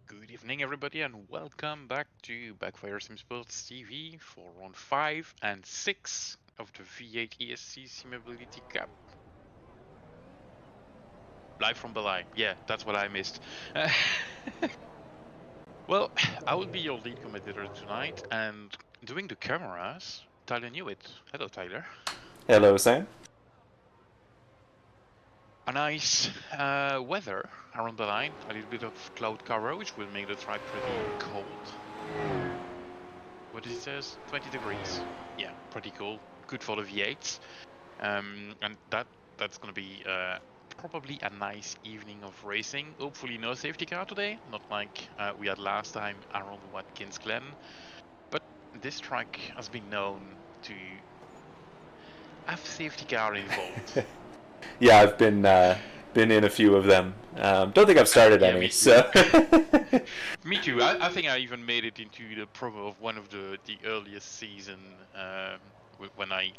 Good evening, everybody, and welcome back to Backfire Simsport TV for round 5 and 6 of the V8ESC SimAbility Cup. Live from Belle. Yeah, that's what I missed. Well, I will be your lead commentator tonight, and doing the cameras, Tyler Newitt. Hello, Tyler. Hello, Sam. A nice weather around the line, a little bit of cloud cover, which will make the track pretty cold. What it says? 20 degrees. Yeah, pretty cool. Good for the V8s. And that's gonna be probably a nice evening of racing. Hopefully no safety car today, not like we had last time around Watkins Glen. But this track has been known to have safety car involved. Yeah, I've been in a few of them. Don't think I've started Yeah, any. me too. So Me too. I think I even made it into the promo of one of the earliest season when I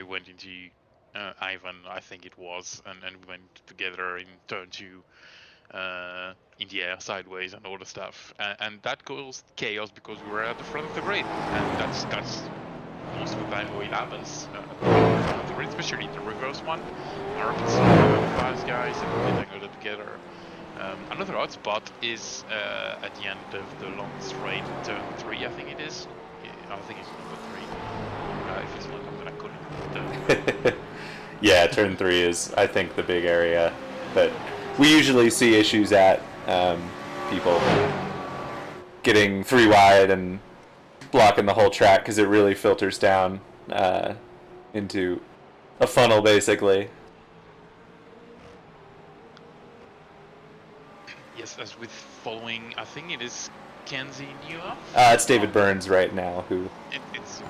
went into Ivan, I think it was, and we went together in turn two in the air sideways and all the stuff, and that caused chaos because we were at the front of the grid, and that's most of the time how it happens at the front of the grid, especially the reverse one. Rapid fast guys and they tangle it together. Another odd spot is at the end of the long straight in turn 3, I think it is. I think it's number 3. If it's not, I'm gonna call it turn 3. yeah, turn 3 is I think the big area that we usually see issues at. People getting 3 wide and blocking the whole track because it really filters down into a funnel basically. Yes, as with following, I think it is Kenzie Newell. It's David Burns right now who. It's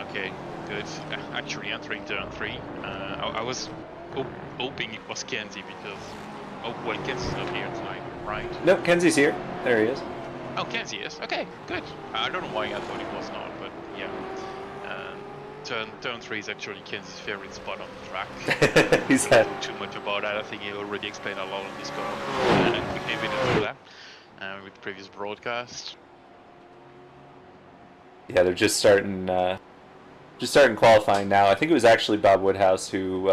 okay, good. Actually entering turn 3. I was hoping it was Kenzie because well, Kenzie's not here tonight, right? Nope, Kenzie's here. There he is. Oh, Kenzie is. Okay, good. I don't know why I thought it was not, but yeah. Turn 3 is actually Kenzie's favorite spot on the track. He's Don't had talk too much about that. I think he already explained a lot on this call, and quick evidence of that with previous broadcast. Yeah, they're just starting qualifying now. I think it was actually Bob Woodhouse who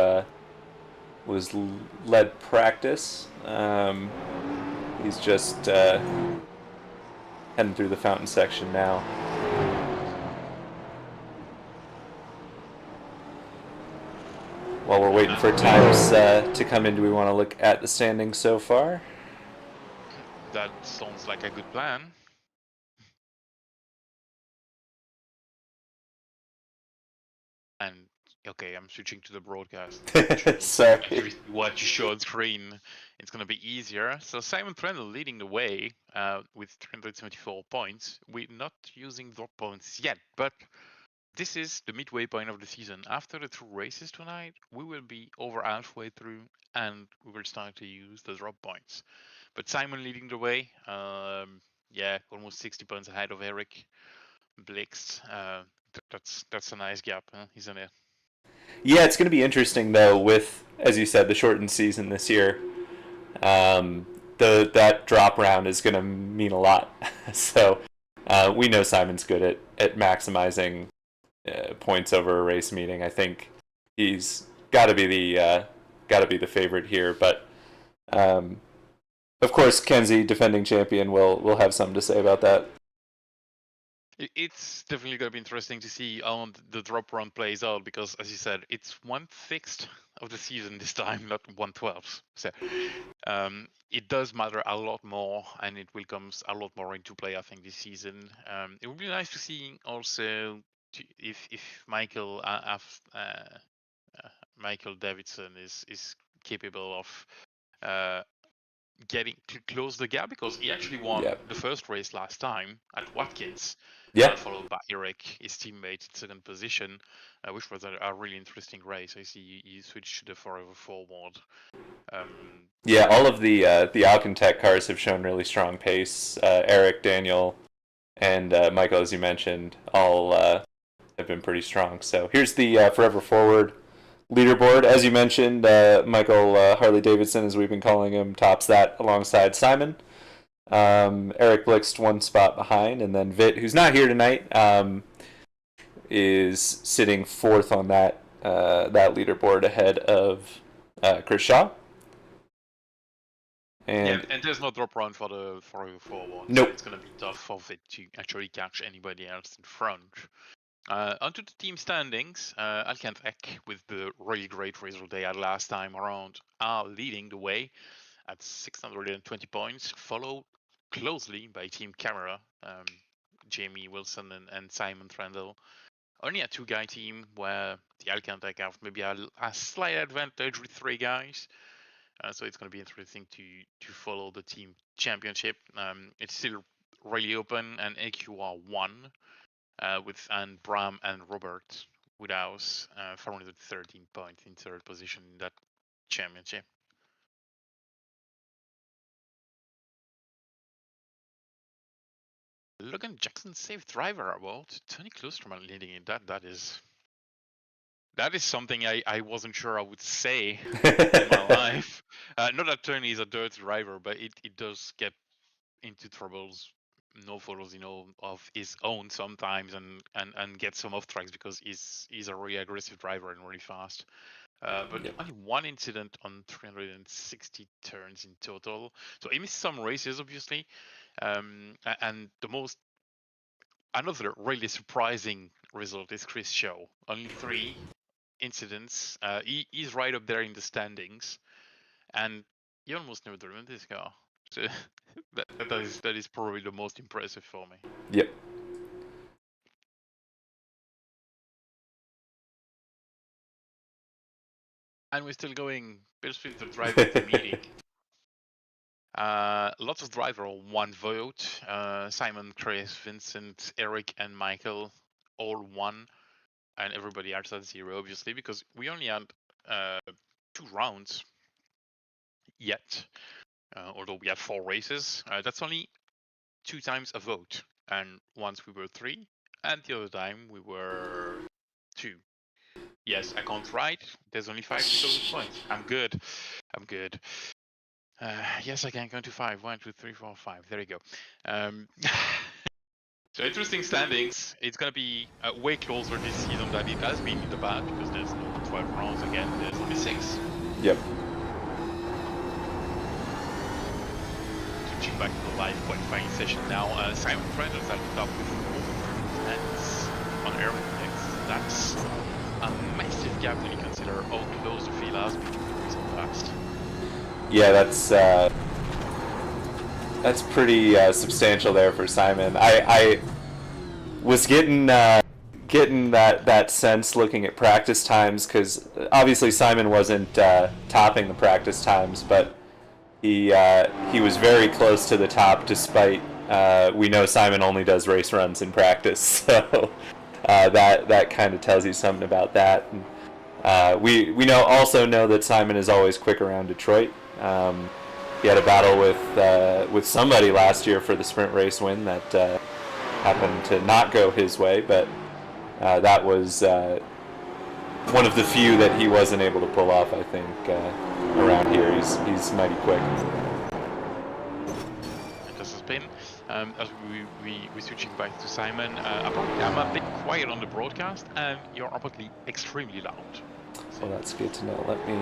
was led practice. He's just heading through the fountain section now. While we're waiting for times to come in, do we want to look at the standings so far? That sounds like a good plan. And okay, I'm switching to the broadcast. Sorry. Actually, what you show on screen, it's going to be easier. So Simon Trendle leading the way with 374 points. We're not using drop points yet, but this is the midway point of the season. After the 2 races tonight, we will be over halfway through, and we will start to use the drop points. But Simon leading the way, yeah, almost 60 points ahead of Eric Blix. That's a nice gap, isn't it? Yeah, it's going to be interesting though with, as you said, the shortened season this year. That drop round is going to mean a lot. So we know Simon's good at maximizing points over a race meeting. I think he's got to be the favorite here. But of course, Kenzie, defending champion, will have something to say about that. It's definitely going to be interesting to see how the drop run plays out because, as you said, it's 1/6 of the season this time, not 1/12. So it does matter a lot more, and it will come a lot more into play, I think, this season. It would be nice to see also if Michael Davidson is capable of getting to close the gap because he actually won Yep. the first race last time at Watkins, Yeah. followed by Eric, his teammate, in second position, which was a really interesting race. I see he switched to the forever forward. Yeah, all of the Alcantech cars have shown really strong pace. Eric, Daniel, and Michael, as you mentioned, all have been pretty strong. So here's the Forever Forward leaderboard. As you mentioned, Michael Harley Davidson, as we've been calling him, tops that alongside Simon. Eric Blixt 1 spot behind, and then Vit, who's not here tonight, is sitting 4th on that leaderboard ahead of Chris Shaw. And there's no drop run for the forever forward, nope. So it's going to be tough for Vit to actually catch anybody else in front. Onto the team standings, Alcantech, with the really great result they had last time around, are leading the way at 620 points, followed closely by Team Camera, Jamie Wilson and Simon Trendle. Only a 2-guy team where the Alcantech have maybe a slight advantage with 3 guys. So it's going to be interesting to follow the team championship. It's still really open, and AQR 1 with and Bram and Robert Woodhouse, 413 points in third position in that championship. Logan Jackson safe driver award. Tony Klosterman leading it. That is something I wasn't sure I would say in my life. Not that Tony is a dirt driver, but it does get into troubles, no photos, of his own sometimes, and get some off tracks because he's a really aggressive driver and really fast. But Yep. only one incident on 360 turns in total. So he missed some races, obviously. And another really surprising result is Chris Shaw. Only 3 incidents. He's right up there in the standings, and he almost never driven this car. So that is probably the most impressive for me. Yep. And we're still going. Bill's Filter driving the meeting. Lots of driver on 1 vote. Simon, Chris, Vincent, Eric, and Michael all 1, and everybody else at 0, obviously, because we only had 2 rounds yet. Although we had 4 races, that's only 2 times a vote, and once we were 3, and the other time we were 2. Yes, I can't write. There's only 5 total points. I'm good. Yes, I can count to 5. 1, 2, 3, 4, 5. There you go. So interesting standings. It's gonna be way closer this season than it has been in the past because there's no 12 rounds again. There's only 6. Yep. Switching back to the live qualifying session now. Simon Trenders at the top with 4 tenths on Aerodynamics. That's a massive gap when you consider how close the field has been in the recent past. Yeah, that's pretty substantial there for Simon. I was getting that sense looking at practice times, because obviously Simon wasn't topping the practice times, but he was very close to the top, despite we know Simon only does race runs in practice, so that kind of tells you something about that. And, we also know that Simon is always quick around Detroit. He had a battle with somebody last year for the sprint race win that happened to not go his way, but that was one of the few that he wasn't able to pull off, I think, around here. He's mighty quick. This has been, as we're switching back to Simon, apparently I'm a bit quiet on the broadcast, and you're apparently extremely loud. So well, that's good to know. Let me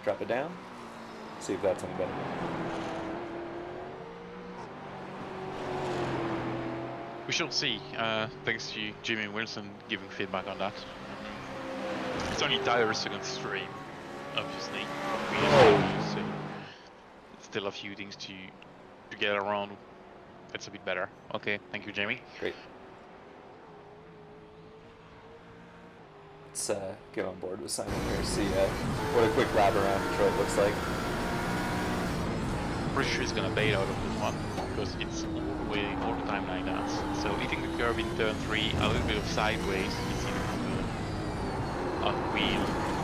drop it down, see if that's any better. We shall see, thanks to Jimmy Wilson giving feedback on that. It's only tires second stream, obviously, so still a few things to get around. It's a bit better. Okay, thank you, Jamie. Great. Let's get on board with Simon here, see what a quick lap around Detroit looks like. Pretty sure he's gonna bait out of this one because it's all the time like that. So hitting the curb in turn 3, a little bit of sideways, you see the on wheel,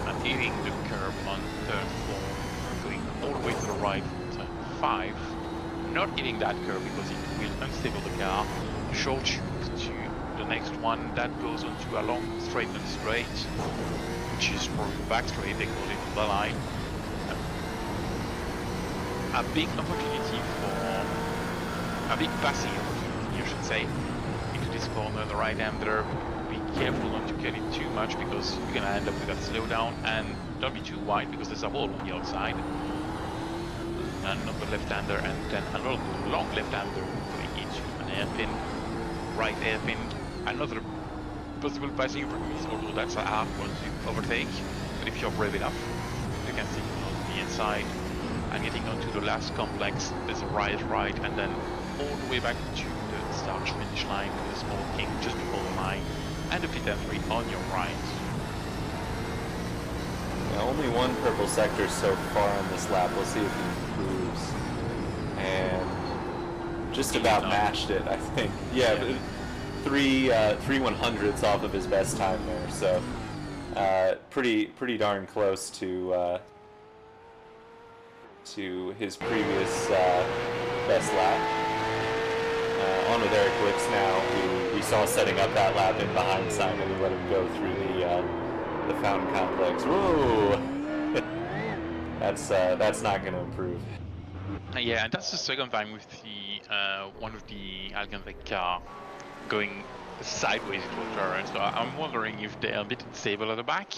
and hitting the curb on turn 4, going all the way to the right from turn 5, not hitting that curb because it will unstable the car, short shoot to the next one that goes onto a long straight and straight, which is probably back straight, they call it the line. A big opportunity for a big passing opportunity, you should say, into this corner, the right-hander. Be careful not to get it too much because you're gonna end up with a slowdown, and don't be too wide because there's a wall on the outside. Another left-hander, and then another long left-hander going into an hairpin, right hairpin, another possible passing opportunity, although that's a hard one to overtake. But if you're brave enough, you can see on the inside. And getting onto the last complex, there's a right, and then all the way back to the start-finish line with a small kick just before the line, and a pit entry on your right. Yeah, only one purple sector so far on this lap. We'll see if he improves. And just about matched it, I think. Yeah, Yeah. three 100ths off of his best time there. So pretty darn close to his previous best lap. On with Eric Wicks now, who we saw setting up that lap in behind Simon and let him go through the fountain complex. Whoa! That's not going to improve. Yeah, and that's the second time with the one of the Algenvec car going sideways into a turn. So I'm wondering if they're a bit unstable at the back,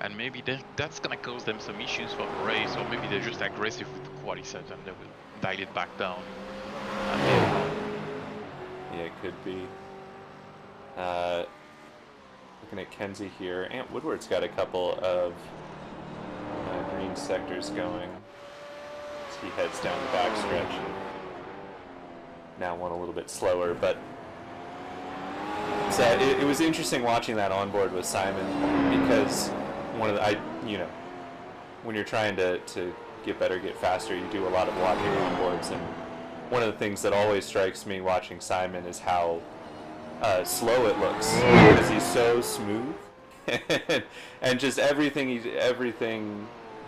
and maybe that's gonna cause them some issues for the race, or maybe they're just aggressive with the quali set and they will dial it back down. Yeah, it could be. Looking at Kenzie here, Ant Woodward's got a couple of green sectors going as he heads down the backstretch. Now one a little bit slower, but it was interesting watching that onboard with Simon, because when you're trying to get better, get faster, you do a lot of watching onboards, and one of the things that always strikes me watching Simon is how slow it looks, because he's so smooth, and just everything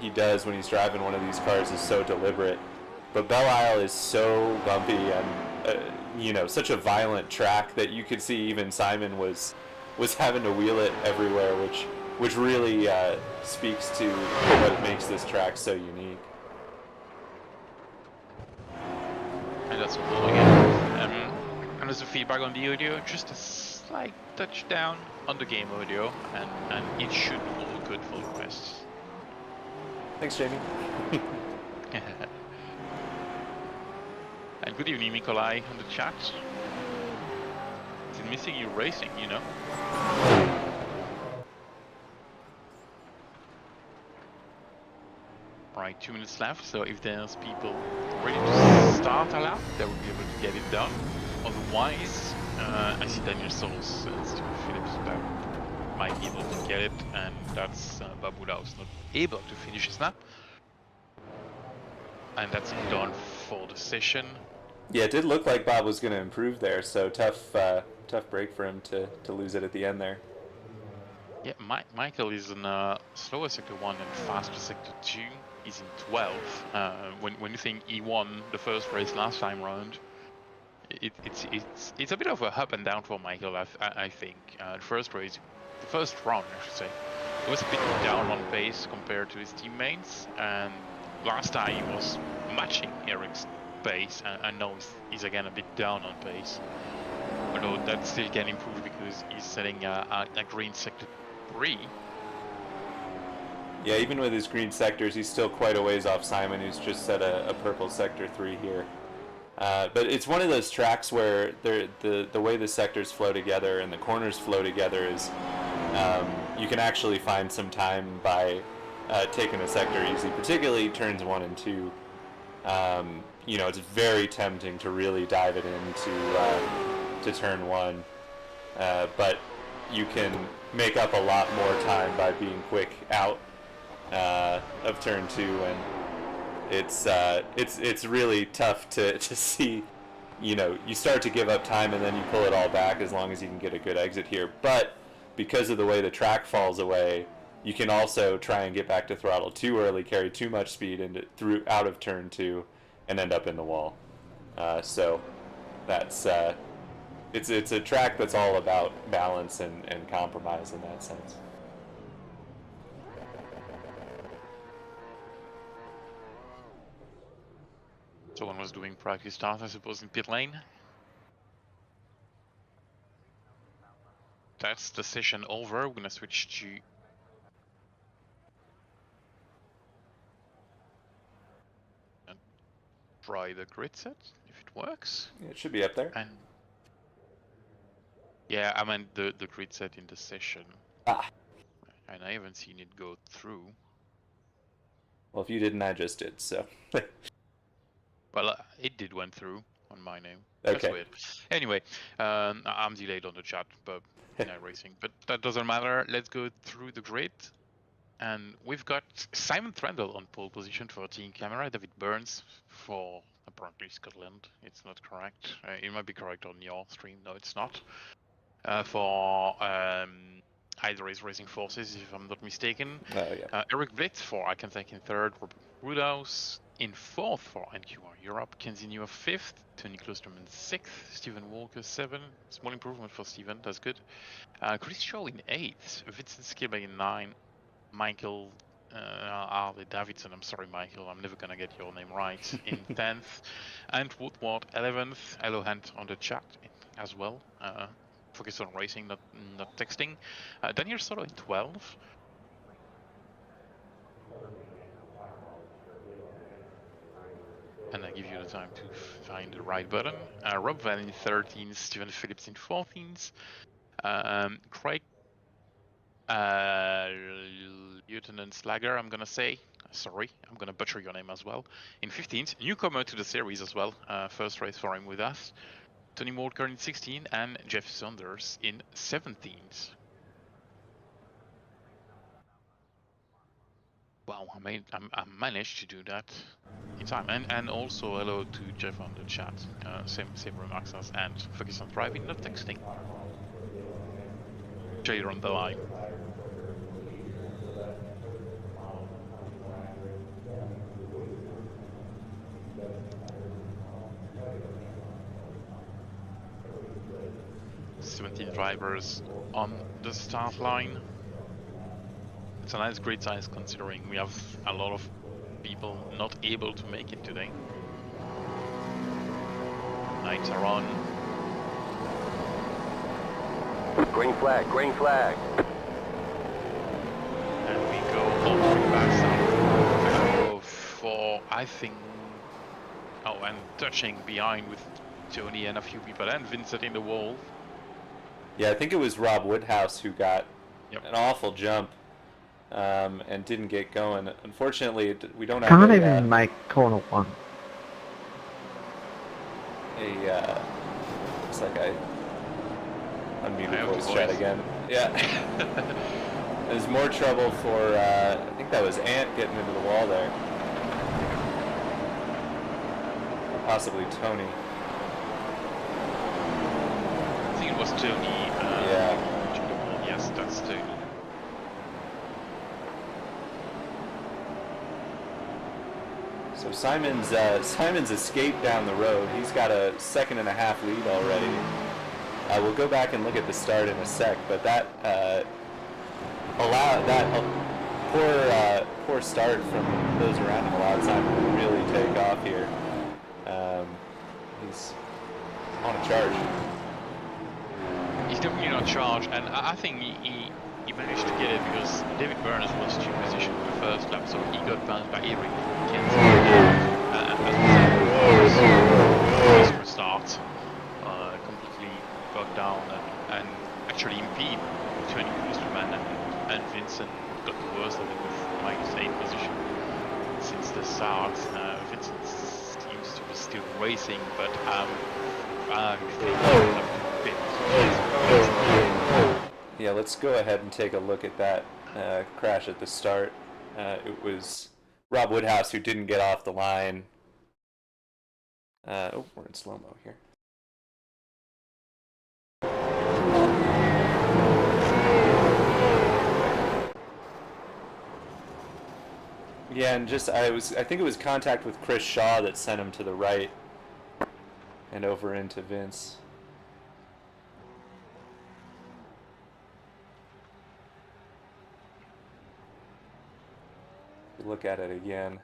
he does when he's driving one of these cars is so deliberate. But Belle Isle is so bumpy and such a violent track that you could see even Simon was having to wheel it everywhere, which really speaks to what makes this track so unique. And that's all again. And as a feedback on the audio, just a slight touchdown on the game audio, and it should be all good for the rest. Thanks, Jamie. And good evening, Nikolai, on the chat. Is it missing you racing, you know? Right, 2 minutes left, so if there's people ready to start a lap, they will be able to get it done. Otherwise, I see Daniel Souls and Steve Phillips that might be able to get it, and that's Babula's not able to finish his lap. And that's done for the session. Yeah, it did look like Bob was going to improve there, so tough break for him to lose it at the end there. Yeah, Michael is in slower sector 1 and faster sector 2. He's in 12. When you think he won the first race last time round, it's a bit of a up and down for Michael. I think the first round, I should say, it was a bit down on pace compared to his teammates, and last time he was matching Eric's pace, and now he's again a bit down on pace. Although that still can improve because he's setting a green sector 3. Yeah, even with his green sectors, he's still quite a ways off Simon, who's just set a purple sector 3 here. But it's one of those tracks where the way the sectors flow together and the corners flow together is you can actually find some time by taking a sector easy, particularly turns 1 and 2. It's very tempting to really dive it into to turn 1, but you can make up a lot more time by being quick out of turn 2, and it's really tough to see. You start to give up time and then you pull it all back as long as you can get a good exit here. But because of the way the track falls away, you can also try and get back to throttle too early, carry too much speed out of turn 2, and end up in the wall. So that's it's a track that's all about balance and compromise in that sense. Someone was doing practice start, I suppose, in pit lane. That's the session over. We're gonna switch to and try the grid set if it works. Yeah, it should be up there. And yeah, I meant the grid set in the session. Ah. And I haven't seen it go through. Well, if you didn't, I just did, so. Well, it did went through on my name. Okay. That's weird. Anyway, I'm delayed on the chat, but racing. But that doesn't matter. Let's go through the grid. And we've got Simon Trendle on pole position for Team Camera, David Burns for apparently Scotland. It's not correct. It might be correct on your stream. No, it's not. For Either Race Racing Forces, if I'm not mistaken. Oh yeah. Eric Blitz for Icantech in third, Robert Woodhouse in fourth for NQR Europe, Kenzie Newer fifth, Tony Klosterman sixth, Stephen Walker seven. Small improvement for Stephen, that's good. Chris Shaw in eighth, Vincent Skibbe in nine, Michael Harley Davidson, I'm sorry Michael, I'm never gonna get your name right, in 10th, and Woodward 11th. Hello Hunt on the chat as well. Focus on racing, not texting. Daniel Solo in 12th. And I give you the time to find the right button. Rob Van in 13th, Stephen Phillips in 14th. Craig Lieutenant Slagger, I'm gonna say. Sorry, I'm gonna butcher your name as well. In 15th, newcomer to the series as well. First race for him with us. Tony Walker in 16th and Jeff Saunders in 17th. Wow, I managed to do that in time. And also hello to Jeff on the chat. Same remarks as, and focus on driving, not texting. Jay on the line. "17 drivers on the start line. It's a nice grid size considering we have a lot of people not able to make it today. Lights are on. Green flag, green flag. And we go all the way back south. Go for, I think, oh, and touching behind with Tony and a few people, and Vincent in the wall. Yeah, I think it was Rob Woodhouse who got Yep. an awful jump and didn't get going. Unfortunately, we don't have Can't even make corner one. Looks like I unmuted I have voice voice. chat again. Yeah. There's more trouble for, I think that was Ant getting into the wall there. Possibly Tony. I think it was Tony. Yeah. Yes, that's Tony. So Simon's escaped down the road. He's got a 1.5 lead already. We'll go back and look at the start in a sec, but that poor start from those around him allowed Simon to really take off here. He's on a charge. He's definitely on charge, and I think he managed to get it because David Burns was to position in the first lap, so he got bounced by Eric. First restart, completely got down and actually impede Tony Klosterman and Vincent got the worst of it with -8 position since the start. Vincent seems to be still racing, but Yeah, let's go ahead and take a look at that crash at the start. It was Rob Woodhouse who didn't get off the line. We're in slow-mo here. Yeah, and I think it was contact with Chris Shaw that sent him to the right and over into Vince. Look at it again.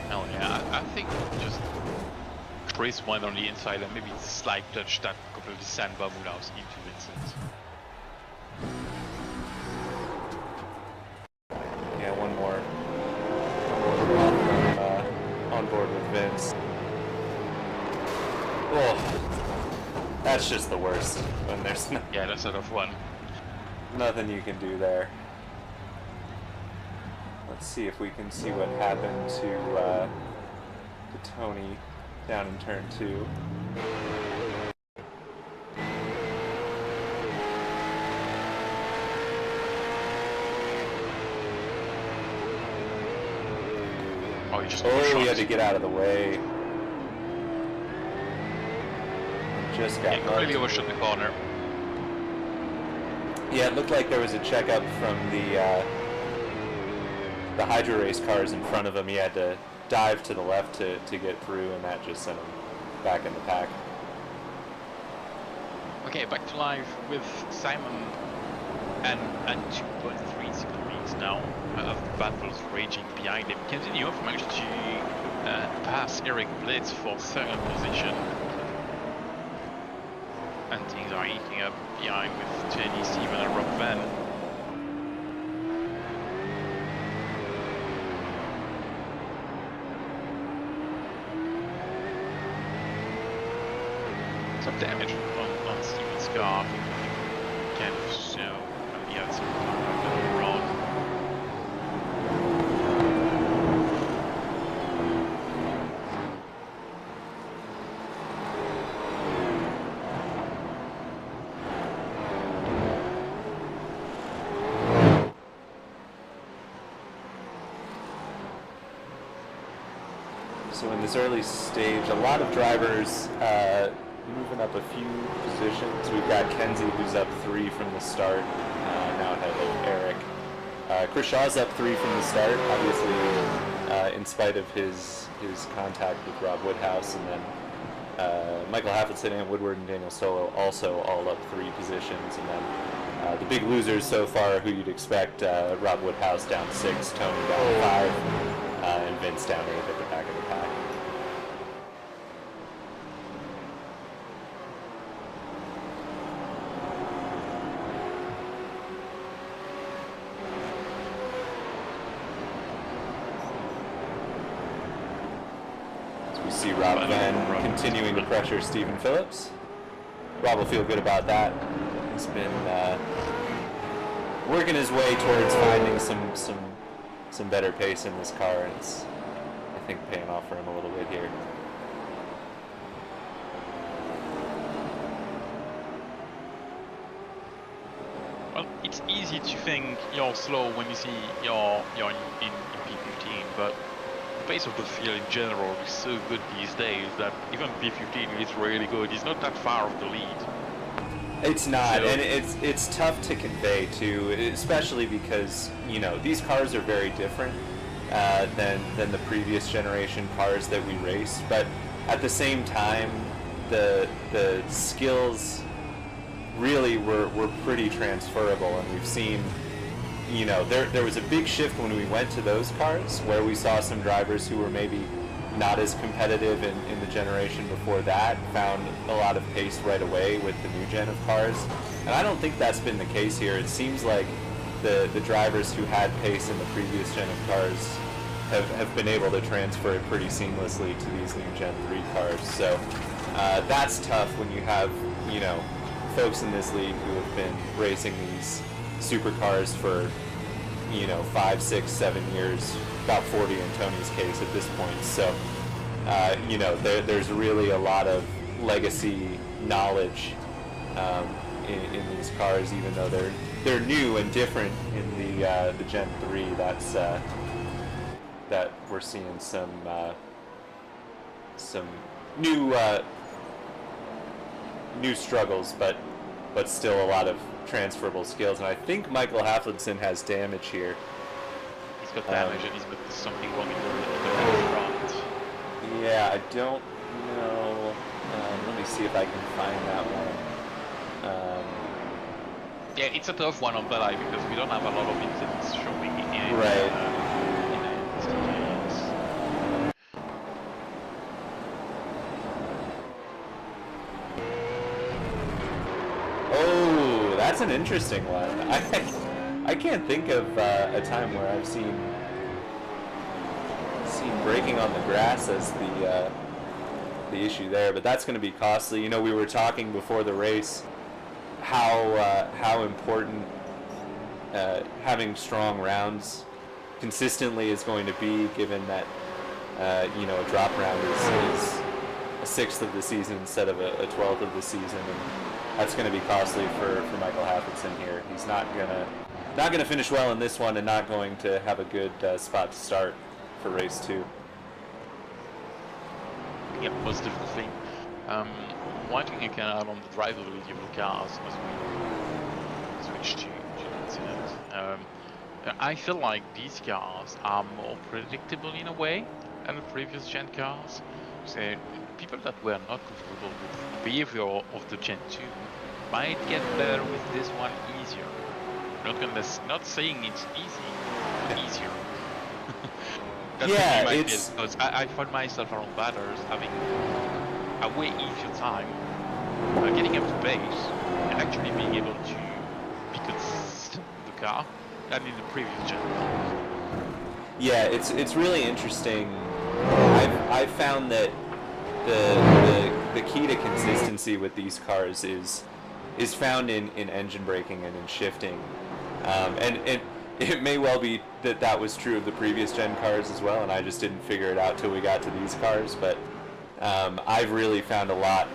Hell yeah, I think just Chris went on the inside and maybe slight touch that completely sent Woodhouse into Vincent. Yeah, one more. On board with Vince. Oh. That's just the worst when there's Yeah, that's out of one. nothing you can do there. Let's see if we can see what happened to Tony down in turn 2. he just Oh, he had to get out of the way. Just got completely overshot the corner. Yeah, it looked like there was a checkup from the Hydro Race cars in front of him. He had to dive to the left to get through, and that just sent him back in the pack. Okay, back to live with Simon and 2.3 degrees now. As the battles raging behind him. Continue managed to pass Eric Blitz for second position. And things are eking up behind with Jenny, Steven and Rob Van. Some damage on Steven's car. Kind of snow on the outside of the road. So in this early stage, a lot of drivers moving up a few positions. We've got Kenzie, who's up 3 from the start, now ahead of Eric. Chris Shaw's up 3 from the start, obviously in spite of his contact with Rob Woodhouse, and then Michael Haffleton and Woodward and Daniel Solo also all up 3 positions, and then the big losers so far, who you'd expect, Rob Woodhouse down 6, Tony down 5, and Vince down 8 at the back of the pack. We see Rob Van continuing to pressure Stephen Phillips. Rob will feel good about that. He's been working his way towards finding some better pace in this car, and it's, I think, paying off for him a little bit here. Well, it's easy to think you're slow when you see you're in P15, but the pace of the field in general is so good these days that even P15 is really good. It's not that far off the lead. It's not, So, and it's tough to convey too, especially because, you know, these cars are very different than the previous generation cars that we raced, but at the same time, the skills really were pretty transferable, and we've seen, you know, there was a big shift when we went to those cars where we saw some drivers who were maybe not as competitive in the generation before that, found a lot of pace right away with the new gen of cars. And I don't think that's been the case here. It seems like the drivers who had pace in the previous gen of cars have been able to transfer it pretty seamlessly to these new Gen 3 cars. So that's tough when you have, you know, folks in this league who have been racing these supercars for, you know, 5, 6, 7 years, about 40 in Tony's case at this point. So, you know, there's really a lot of legacy knowledge in these cars, even though they're new and different in the Gen 3. That's that we're seeing some new struggles, but still a lot of transferable skills. And I think Michael Hafflinson has damage here. he's got damage and he's got something wrong in the front. Yeah, I don't know. Let me see if I can find that one. Yeah, it's a tough one on Belle because we don't have a lot of incidents showing in Right. Oh, that's an interesting one. I can't think of a time where I've seen braking on the grass as the issue there, but that's going to be costly. You know, we were talking before the race how important having strong rounds consistently is going to be, given that you know, a drop round is a 6th of the season instead of a 12th of the season, and that's going to be costly for Michael Hafflinson here. He's not gonna finish well in this one, and not going to have a good spot to start for race 2. Yeah, most definitely. One thing I can add on the drivability of the cars as we switch to incident. I feel like these cars are more predictable in a way than the previous gen cars. So people that were not comfortable with the behavior of the Gen 2 might get better with this one easier. Not saying it's easy, but easier. Yeah, it's... Because I find myself around batters having a way easier time getting up to base and actually being able to be consistent with the car than in the previous gen. Yeah, it's really interesting. I've found that the key to consistency with these cars is found in engine braking and in shifting, and it may well be that was true of the previous gen cars as well, and I just didn't figure it out till we got to these cars. But I've really found a lot.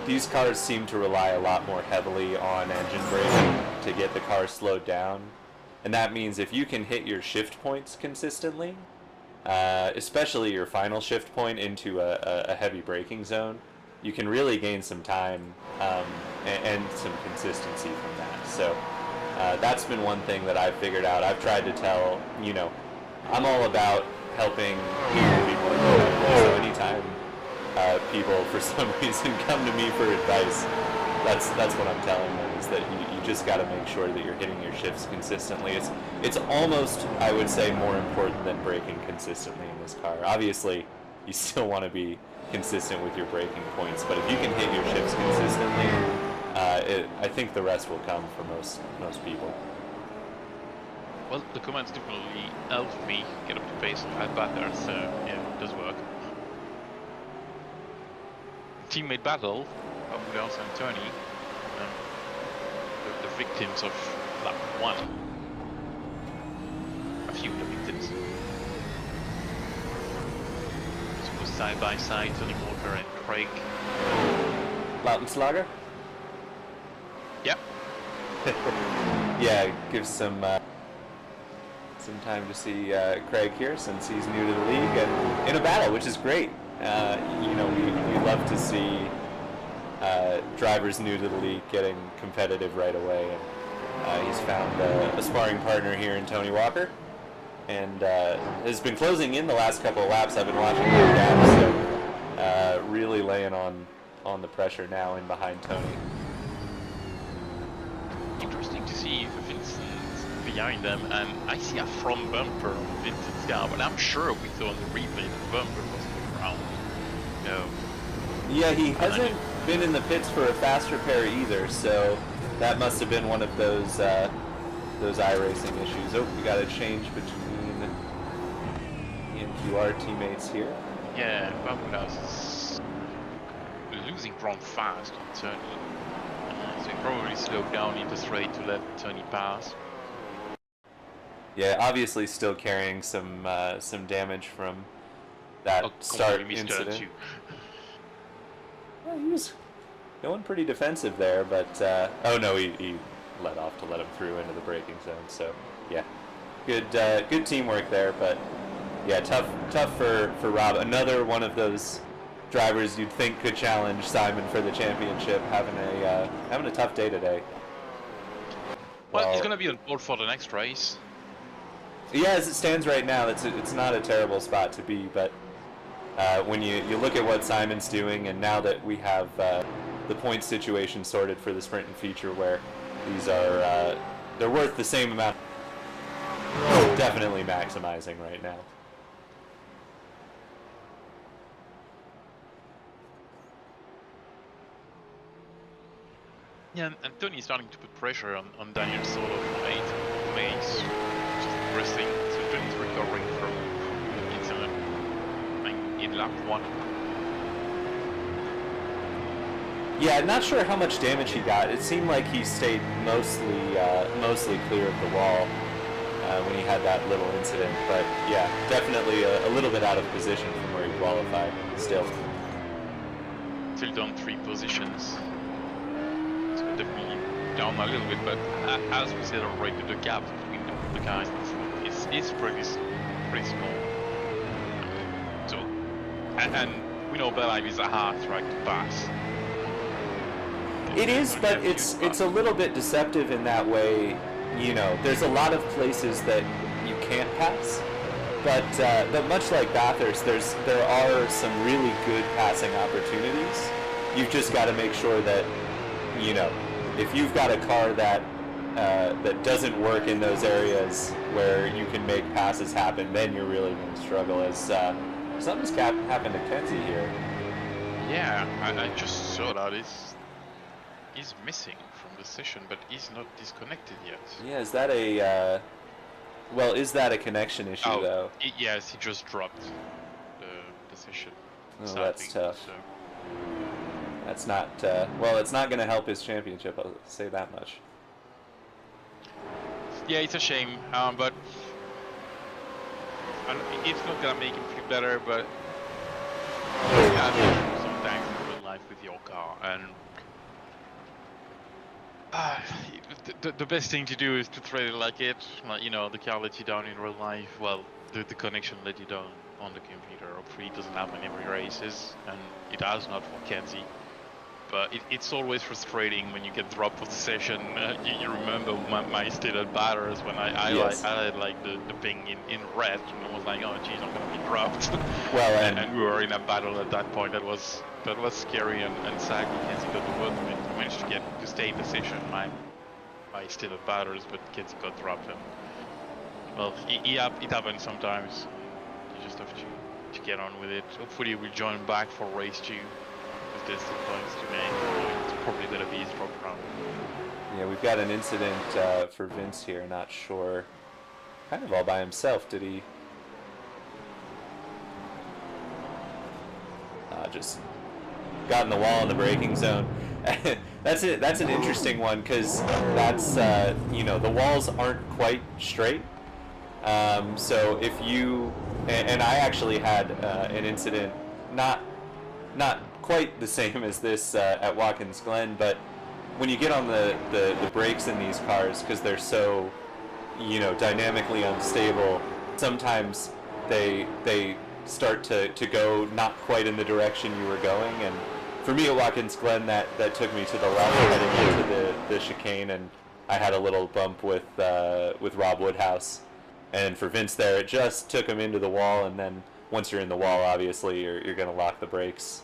These cars seem to rely a lot more heavily on engine braking to get the car slowed down, and that means if you can hit your shift points consistently, especially your final shift point into a heavy braking zone, you can really gain some time and some consistency from that. So that's been one thing that I've figured out. I've tried to tell, I'm all about helping people be more competitive. So anytime people for some reason come to me for advice, that's what I'm telling them, is that you just got to make sure that you're hitting your shifts consistently. It's almost, I would say, more important than braking consistently in this car. Obviously, you still want to be consistent with your braking points, but if you can hit your shifts consistently, I think the rest will come for most people. Well, the commands definitely helped me get up to pace at batter, so yeah, it does work. Teammate battle of Belle and Tony, the victims of lap 1. A few of the victims. So it was side by side, Tony Walker and Craig. Lautenschlager? Yep. Yeah, it gives some time to see Craig here, since he's new to the league and in a battle, which is great. We love to see drivers new to the league getting competitive right away, and he's found a sparring partner here in Tony Walker, and has been closing in the last couple of laps. I've been watching him down, so really laying on the pressure now in behind Tony. Interesting to see Vincent behind them, and I see a front bumper on Vincent's car, but I'm sure we saw on the replay the bumper was on the ground. No. Yeah, he hasn't been in the pits for a fast repair either, so that must have been one of those iRacing issues. Oh, we got a change between the MQR teammates here. Yeah, Babulas is losing ground fast on Tony. So he probably slowed down in the straight to let Tony pass. Yeah, obviously still carrying some damage from that start incident. Well, he was going pretty defensive there, but oh no, he let off to let him through into the braking zone. So yeah, good teamwork there. But yeah, tough for Rob. Another one of those drivers you'd think could challenge Simon for the championship, having a tough day today. Well, he's gonna be on board for the next race. Yeah, as it stands right now, it's not a terrible spot to be, but when you look at what Simon's doing, and now that we have the point situation sorted for the sprint and feature, where these are they're worth the same amount, definitely maximizing right now. Yeah, and Tony's starting to put pressure on Daniel Solo from 8th place, just resting. So Tony's recovering from the incident in lap 1. Yeah, not sure how much damage he got. It seemed like he stayed mostly clear of the wall when he had that little incident. But yeah, definitely a little bit out of position from where he qualified still. Still down 3 positions. So definitely down a little bit, but as we said already, the gap between the guys is pretty small. So, and we know Belle is a hard track to pass. It is, but it's a little bit deceptive in that way. You know, there's a lot of places that you can't pass, but much like Bathurst, there are some really good passing opportunities. You've just got to make sure that, you know, if you've got a car that doesn't work in those areas where you can make passes happen, then you're really going to struggle. As something's happened to Kenzie here. Yeah, I just saw that he's missing from the session, but he's not disconnected yet. Yeah, is that a well, is that a connection issue though? Yes, he just dropped the session. Oh, that's tough. So. That's not well, it's not going to help his championship, I'll say that much. Yeah, it's a shame, but it's not gonna make him feel better. But you have issues sometimes in real life with your car, and the best thing to do is to treat it like it. Like, you know, the car let you down in real life. Well, the connection let you down on the computer. Hopefully, it doesn't happen every races, and it has not for Kenzie. But it's always frustrating when you get dropped for the session. You remember my stated batters when I had like the ping in red, and I was like, oh geez, I'm gonna be dropped. Well, and we were in a battle at that point. That was scary and sad. Kenzie got the worst of it. I managed to stay in the session. My stated batters, but Kenzie got dropped. And well, it happens sometimes. You just have to get on with it. Hopefully, we'll join back for race 2. There's some points to make. It's probably going to be his drop round. Yeah, we've got an incident for Vince here. Not sure. Kind of all by himself. Did he? Just got in the wall in the braking zone. That's it. That's an interesting one because that's you know, the walls aren't quite straight. So if you and I actually had an incident, not quite the same as this at Watkins Glen, but when you get on the brakes in these cars, because they're so, you know, dynamically unstable, sometimes they start to go not quite in the direction you were going. And for me at Watkins Glen, that took me to the left heading into the chicane, and I had a little bump with Rob Woodhouse. And for Vince there, it just took him into the wall, and then once you're in the wall, obviously you're going to lock the brakes.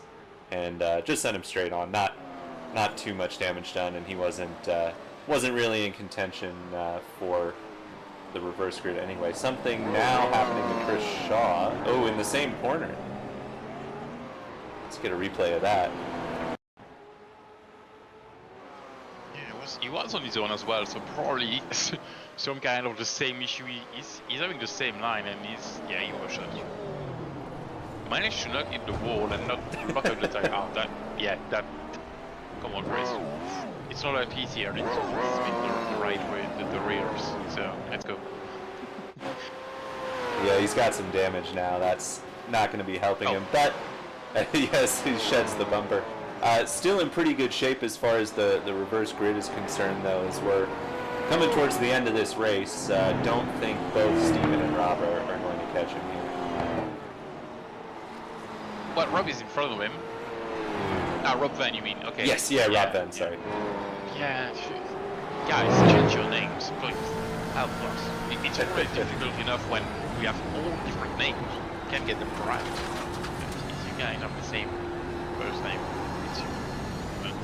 And just sent him straight on. Not too much damage done, and he wasn't really in contention for the reverse grid anyway. Something now happening to Chris Shaw. Oh, in the same corner. Let's get a replay of that. Yeah, he was on his own as well, so probably some kind of the same issue. He's having the same line, and he overshot. Managed to not hit the wall and not block out the tire. Come on, Chris. It's not that easy, and it's the right way, the rears. So let's go. Yeah, he's got some damage now. That's not going to be helping him. But yes, he sheds the bumper. Still in pretty good shape as far as the reverse grid is concerned, though, as we're coming towards the end of this race. Don't think both Steven and Rob are going to catch him here. What, Rob is in front of him? Rob Van, you mean? Okay. Yes, yeah, Rob Van, sorry. Yeah, guys, change your names, please. Help us. It's already difficult enough when we have all different names. You can't get them right. If you guys have the same first name, it's you.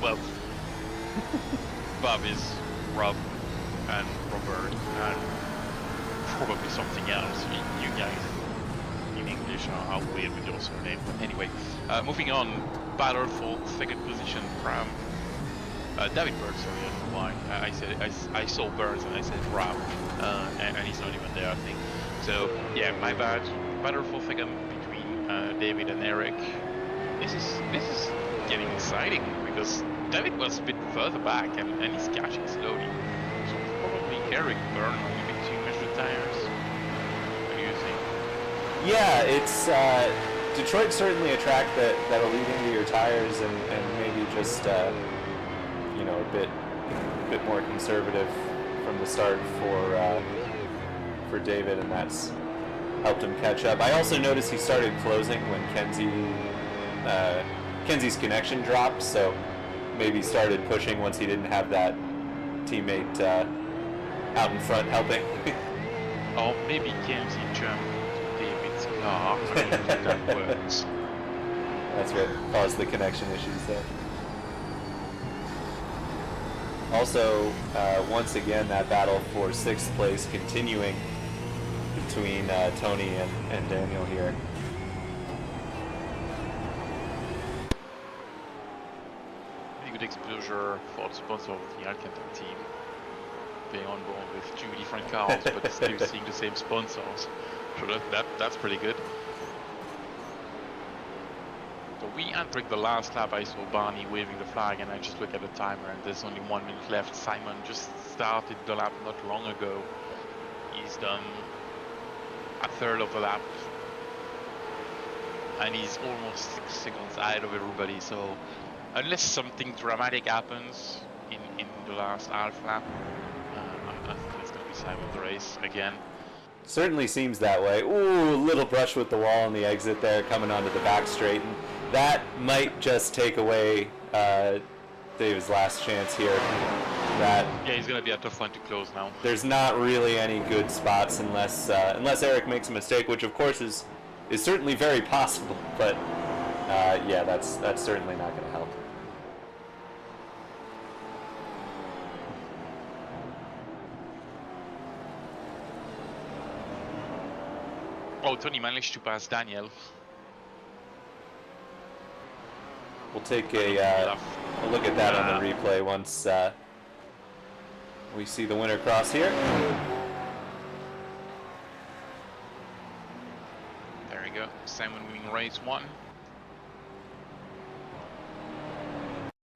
Well, Bob is Rob and Robert and probably something else. You guys in English are how weird with your surname. Anyway, moving on. Battle for second position from David Bird. Sorry, I don't know why. I saw Birds and I said Rob, and he's not even there, I think. So yeah, my bad. Battle for second between David and Eric. This is getting exciting because David was a bit further back and he's catching slowly. So probably Eric burned a bit too much the tires. What do you think? Yeah, it's Detroit's certainly a track that'll lead into your tires and maybe just you know, a bit more conservative from the start for David, and that's helped him catch up. I also noticed he started closing when Kenzie Kenzie's connection dropped, so maybe started pushing once he didn't have that teammate out in front helping. Or maybe Kenzie jumped to David's car. I mean, if that works. That's what caused the connection issues there. Also, once again, that battle for 6th place continuing between Tony and Daniel here. Pretty good exposure for the sponsor of the Alcantara team. Being on board with 2 different cars, but still seeing the same sponsors. So that's pretty good. So we entered the last lap. I saw Barney waving the flag, and I just look at the timer, and there's only 1 minute left. Simon just started the lap not long ago. He's done a third of the lap, and he's almost 6 seconds ahead of everybody. So unless something dramatic happens in the last half lap, I think it's going to be Simon's race again. Certainly seems that way. Ooh, little brush with the wall on the exit there, coming onto the back straight. And that might just take away David's last chance here. Yeah, he's going to be a tough one to close now. There's not really any good spots unless Eric makes a mistake, which of course is certainly very possible. But yeah, that's certainly not going to help. Oh, Tony managed to pass Daniel. We'll take a look at that on the replay once we see the winner cross here. There we go. Simon winning race 1.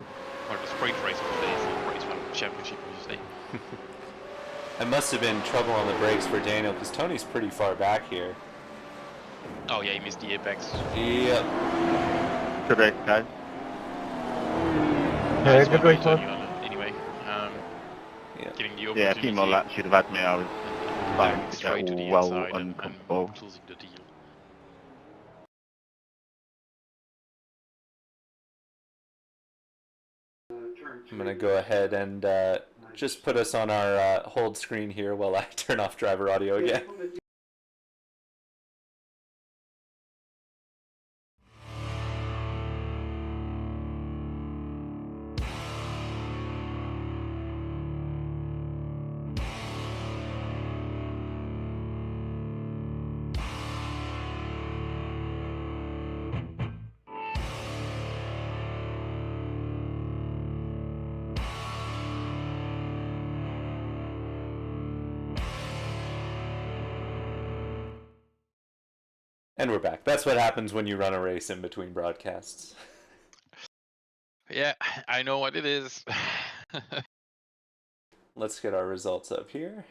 Or the sprint race of the day, race 1 championship, obviously. It must have been trouble on the brakes for Daniel because Tony's pretty far back here. Oh yeah, he missed the apex. Yep. Good race, guys. Yeah, good race, Tony on it anyway. Getting the opportunity. Yeah, a few more laps should have had me. I was starting to straight to get the well inside and uncomfortable. closing the deal. I'm going to go ahead and just put us on our hold screen here while I turn off driver audio again. And we're back. That's what happens when you run a race in between broadcasts. Yeah, I know what it is. Let's get our results up here.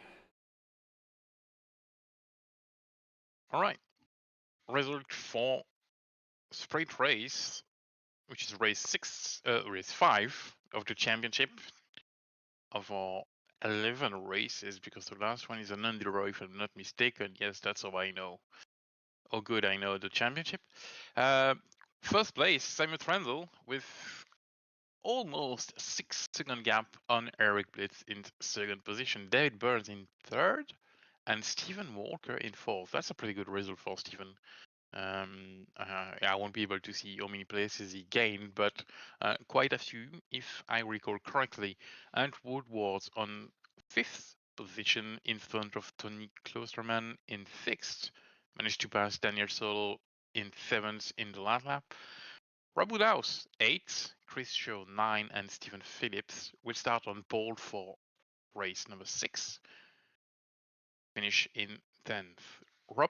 All right. Result for sprint race, which is race 5 of the championship of our 11 races, because the last one is an Enduro, if I'm not mistaken. Yes, that's how I know. Oh, good, I know the championship. First place, Simon Trendle with almost 6 second gap on Eric Blitz in 2nd position. David Burns in 3rd, and Stephen Walker in 4th. That's a pretty good result for Stephen. I won't be able to see how many places he gained, but quite a few, if I recall correctly. And Woodward's on 5th position in front of Tony Klosterman in 6th. Managed to pass Daniel Solo in 7th in the last lap. Rob Woodhouse, 8th, Chris Shaw, 9, and Stephen Phillips will start on pole for race number 6. Finish in 10th. Rob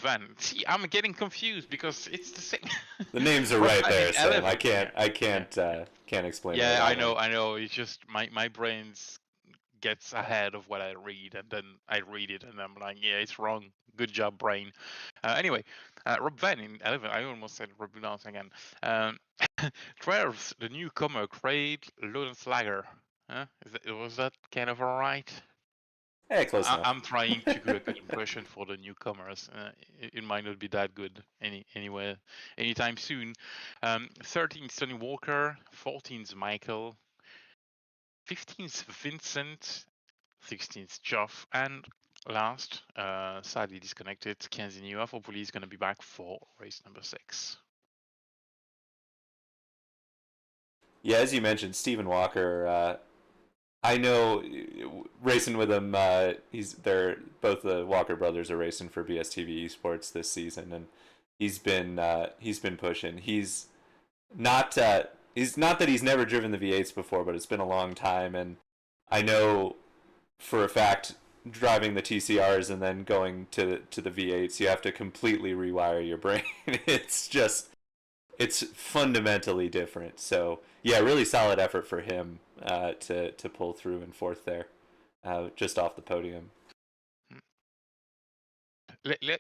Van. See, I'm getting confused because it's the same. The names are right there, Sam. I can't explain. Yeah, I know. It's just my brain's gets ahead of what I read, and then I read it, and I'm like, yeah, it's wrong. Good job, brain. Anyway, Rob Van in 11. I almost said Rob Bounce again. 12th, the newcomer, Craig Lodenslager. Was that kind of alright? Close enough. I'm trying to do a good impression for the newcomers. It might not be that good anywhere anytime soon. 13th Tony Walker, 14th Michael, 15th Vincent, 16th Geoff, and last, sadly disconnected, Kenzie Newhoff. Hopefully he's going to be back for race number 6. Yeah, as you mentioned, Stephen Walker. I know racing with him. They're both the Walker brothers are racing for BSTV Esports this season, and he's been pushing. He's not that he's never driven the V8s before, but it's been a long time, and I know for a fact driving the TCRs and then going to the V8s, you have to completely rewire your brain. It's fundamentally different. So yeah, really solid effort for him to pull through in 4th there, just off the podium.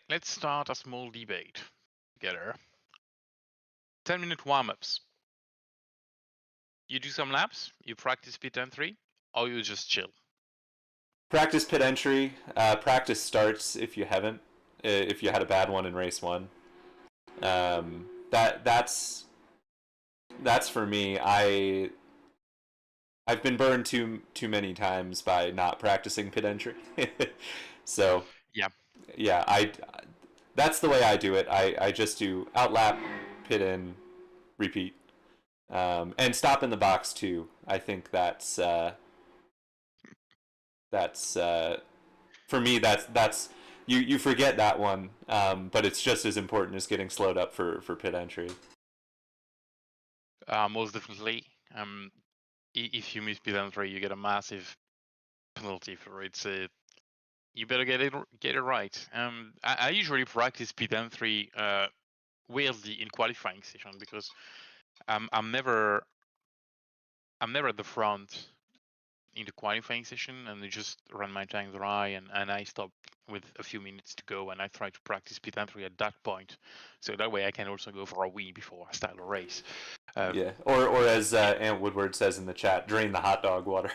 Let's start a small debate together. 10-minute warm-ups. You do some laps, you practice pit entry, or you just chill? Practice pit entry. Practice starts if you haven't. If you had a bad one in race 1. That's for me. I've been burned too many times by not practicing pit entry. So yeah, that's the way I do it. I just do outlap, pit in, repeat, and stop in the box too. I think that's for me. That's you forget that one, but it's just as important as getting slowed up for pit entry. Most definitely. If you miss pit entry, you get a massive penalty for it. You better get it right. I usually practice pit entry weirdly in qualifying session because I'm never at the front in the qualifying session, and I just run my tank dry, and I stop with a few minutes to go, and I try to practice pit entry at that point, so that way I can also go for a wee before I start a race. Yeah, or as Ant Woodward says in the chat, drain the hot dog water.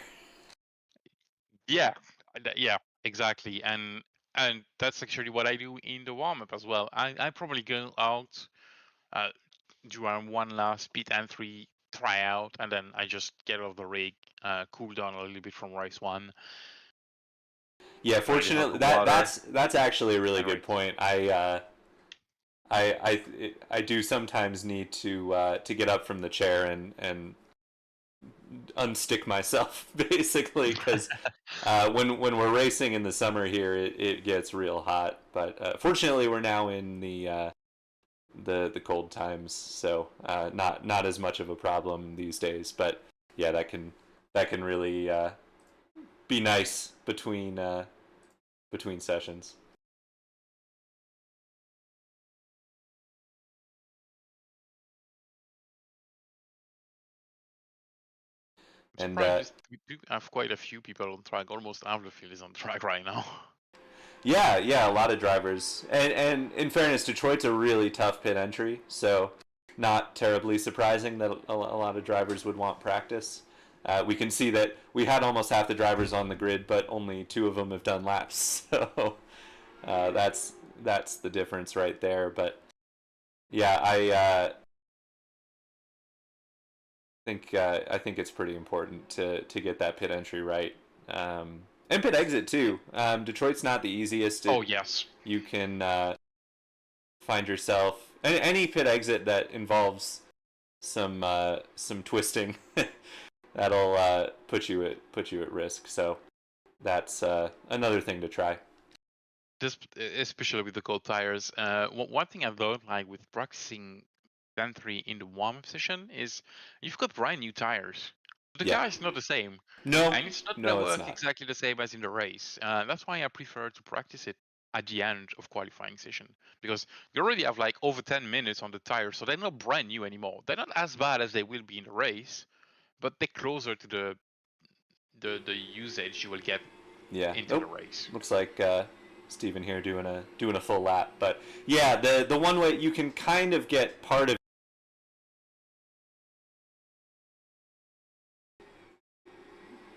Yeah, exactly, and that's actually what I do in the warm up as well. I probably go out, do one last pit entry tryout, and then I just get off the rig, cool down a little bit from race 1. Yeah, fortunately, that's actually a really good point. I do sometimes need to get up from the chair and unstick myself basically, because when we're racing in the summer here, it gets real hot. But fortunately, we're now in the cold times, so not as much of a problem these days. But yeah, that can really be nice between sessions. And we do have quite a few people on track. Almost half the field is on track right now. Yeah, a lot of drivers. And in fairness, Detroit's a really tough pit entry, so not terribly surprising that a lot of drivers would want practice. We can see that we had almost half the drivers on the grid, but only 2 of them have done laps. So that's the difference right there. But yeah, I think it's pretty important to get that pit entry right. And pit exit too. Detroit's not the easiest. Oh yes. You can find yourself any pit exit that involves some twisting. That'll put you at risk. So that's another thing to try. Especially with the cold tires. One thing I've learned, like with practicing entry in the warm-up session, is you've got brand new tires. The car is not the same. No, and it's not going to work exactly the same as in the race. That's why I prefer to practice it at the end of qualifying session, because you already have like over 10 minutes on the tires, so they're not brand new anymore. They're not as bad as they will be in the race, but they're closer to the usage you will get into the race. Looks like Steven here doing a full lap, but yeah, the one way you can kind of get part of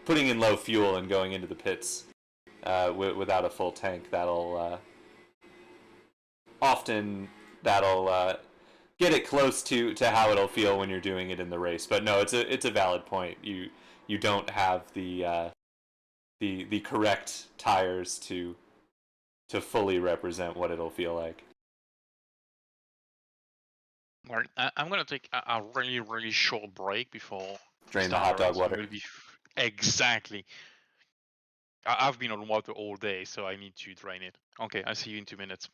putting in low fuel and going into the pits without a full tank. That'll often get it close to how it'll feel when you're doing it in the race. But no, it's a valid point. You don't have the correct tires to fully represent what it'll feel like. Well, I'm gonna take a really, really short break before Drain the hot dog water. Exactly. I've been on water all day, so I need to drain it. Okay, I'll see you in 2 minutes.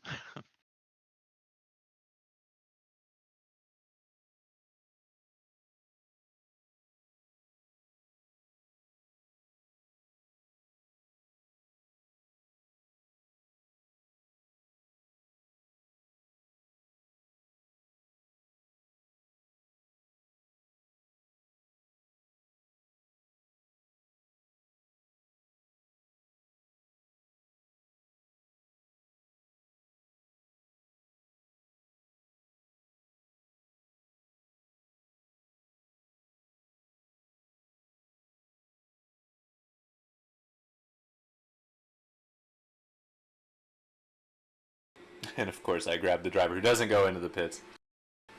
And of course, I grabbed the driver who doesn't go into the pits,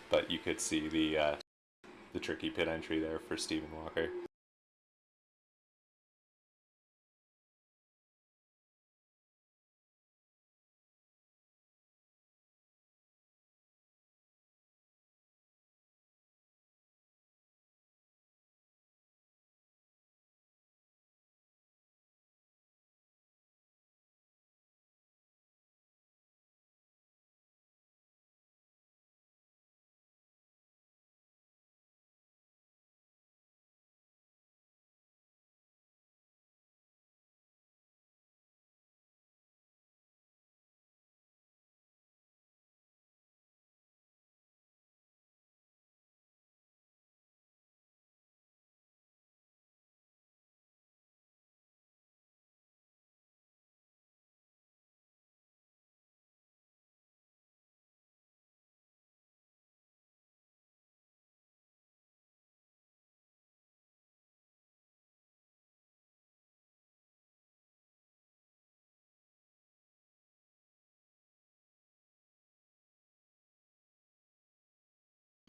but you could see the tricky pit entry there for Stephen Walker.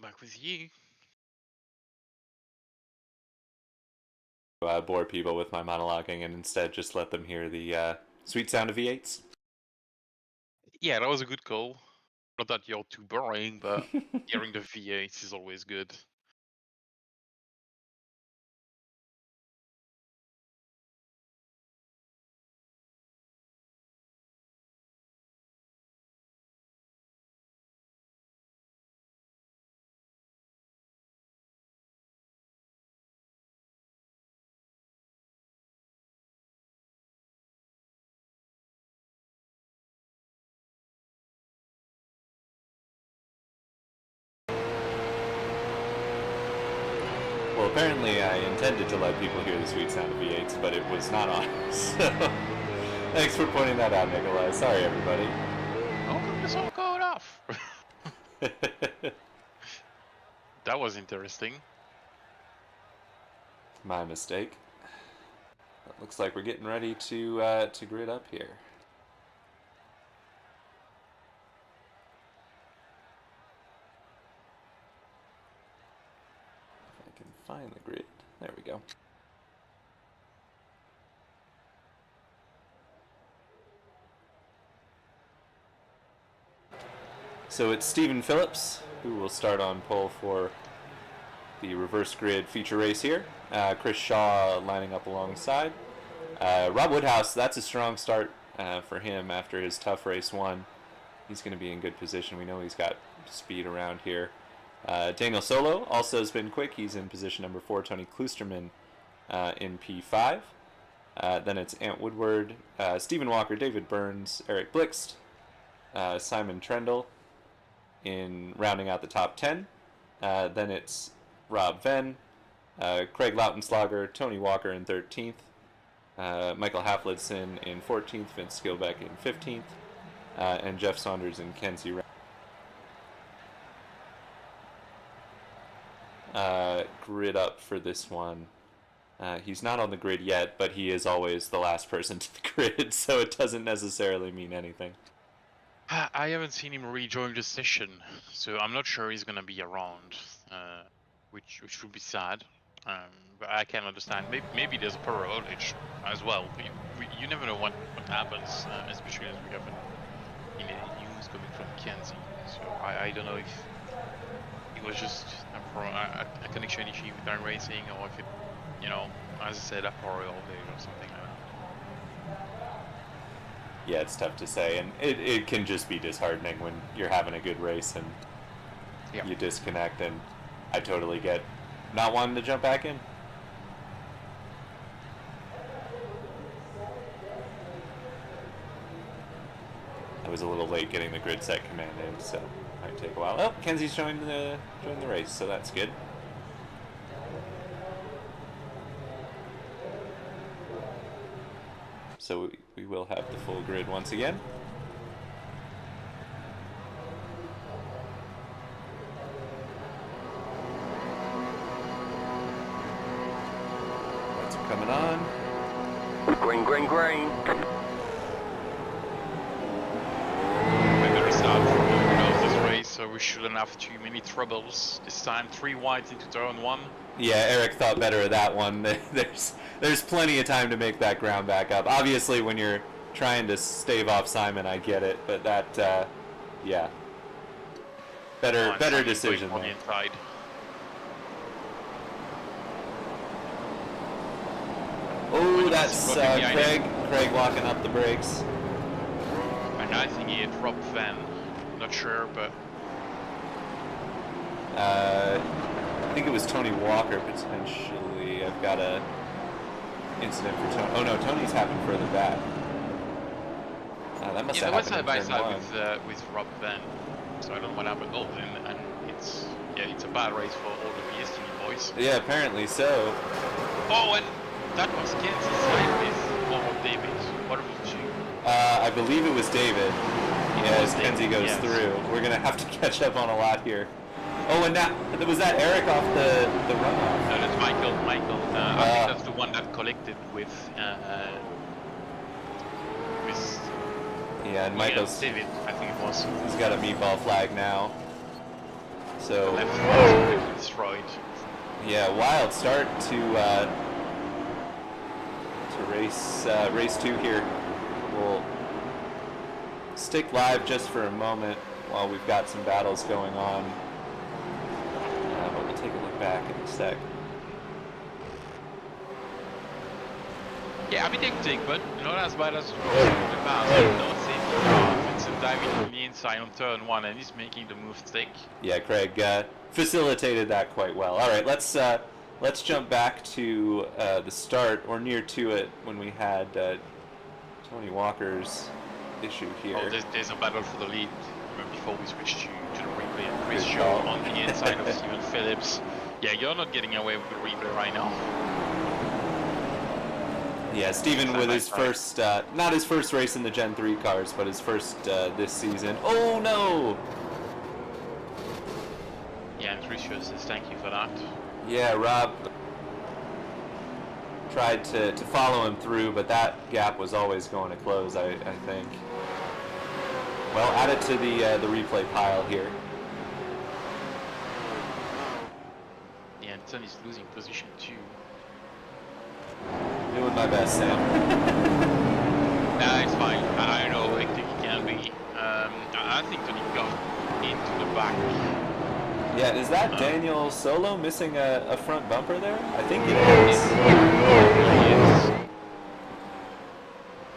Back with you. Bore people with my monologuing and instead just let them hear the sweet sound of V8s. Yeah, that was a good call. Not that you're too boring, but hearing the V8s is always good. Well, apparently I intended to let people hear the sweet sound of V8s, but it was not on. So, thanks for pointing that out, Nikolai. Sorry, everybody. Oh, it's all going off. That was interesting. My mistake. It looks like we're getting ready to grid up here. If I can find the grid. There we go. So it's Stephen Phillips who will start on pole for the reverse grid feature race here. Chris Shaw lining up alongside. Rob Woodhouse, that's a strong start for him after his tough race one. He's going to be in good position. We know he's got speed around here. Daniel Solo also has been quick. He's in position number 4. Tony Kloosterman in P5. Then it's Ant Woodward, Stephen Walker, David Burns, Eric Blixt, Simon Trendle in rounding out the top 10. Then it's Rob Venn, Craig Lautenslager, Tony Walker in 13th, Michael Hafledson in 14th, Vince Skilbeck in 15th, and Jeff Saunders and Kenzie grid up for this one. He's not on the grid yet, but he is always the last person to the grid, so it doesn't necessarily mean anything. I haven't seen him rejoin the session, so I'm not sure he's gonna be around, which would be sad. But I can understand. Maybe there's a power outage as well. You never know what happens, especially as we have in any news coming from Kenzie. So I don't know if it was just a connection issue with our racing, or if it, you know, as I said, a power outage or something like that. Yeah, it's tough to say, and it can just be disheartening when you're having a good race and you disconnect, and I totally get not wanting to jump back in. I was a little late getting the grid set command in, so it might take a while. Oh, Kenzie's joined the race, so that's good. So we will have the full grid once again. Lights are coming on. Green, green, green. We're very sad for you this race, so we shouldn't have too many troubles. This time 3 wides into turn 1. Yeah, Eric thought better of that one. There's plenty of time to make that ground back up. Obviously, when you're trying to stave off Simon, I get it, but that, yeah, better decision on the there. inside. Oh, that's Craig locking up the brakes. And I think he hit Rob Van. Not sure, but I think it was Tony Walker potentially. I've got a incident for Tony. Oh no, Tony's happened further back. That must have happened side by in turn side one. with Rob Van. So I don't know what happened. Oh, and it's a bad race for all the BSTV boys. Yeah, apparently so. Oh, and that was Kenzie's side with David. What was you? I believe it was David. Yeah, as Kenzie goes through. We're gonna have to catch up on a lot here. Oh, and was that Eric off the runoff? No, that's Michael. I think that's the one that collected with yeah, and Michael's David, I think it was. He's got a meatball flag now. So Left destroyed. yeah, wild start to race 2 here. We'll stick live just for a moment while we've got some battles going on. But we'll take a look back in a sec. Yeah, I mean, they take, but not as bad as the past. No safety car, Vincent diving on the inside on turn 1, and he's making the move stick. Yeah, Craig facilitated that quite well. All right, let's jump back to the start, or near to it, when we had Tony Walker's issue here. Oh, there's a battle for the lead before we switch to the replay. And Chris Shaw on the inside of Stephen Phillips. Yeah, you're not getting away with the replay right now. Yeah, Stephen with his first, not his first race in the Gen 3 cars, but his first this season. Oh no! Yeah, and Chris Shaw says thank you for that. Yeah, Rob tried to follow him through, but that gap was always going to close, I think. Well, add it to the replay pile here. Yeah, and Tony's losing position too. Doing my best, Sam. Nah, it's fine. I know how hectic it can be. I think Tony got into the back. Yeah, is that Daniel Solo missing a front bumper there? I think it is. Yes.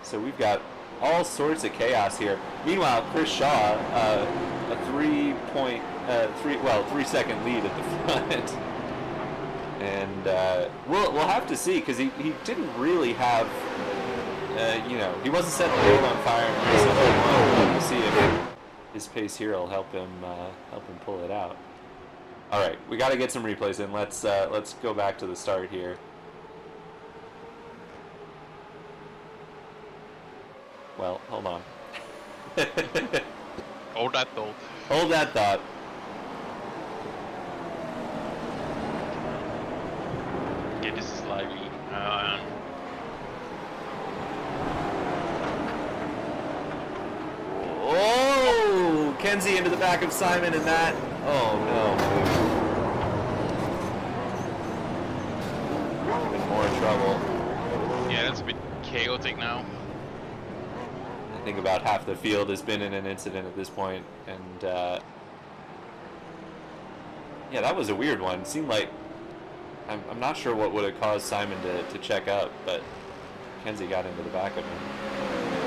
So we've got all sorts of chaos here. Meanwhile, Chris Shaw, a 3 second lead at the front. And we'll have to see, because he didn't really have, he wasn't setting the world on fire. We'll see if his pace here will help him pull it out. All right, we got to get some replays in. Let's go back to the start here. Well, hold on. Hold that thought. Hold that thought. Yeah, this is lively. Kenzie into the back of Simon, and that... Oh, no. Even more trouble. Yeah, that's a bit chaotic now. I think about half the field has been in an incident at this point, and yeah, that was a weird one. It seemed like I'm not sure what would have caused Simon to check up, but Kenzie got into the back of him.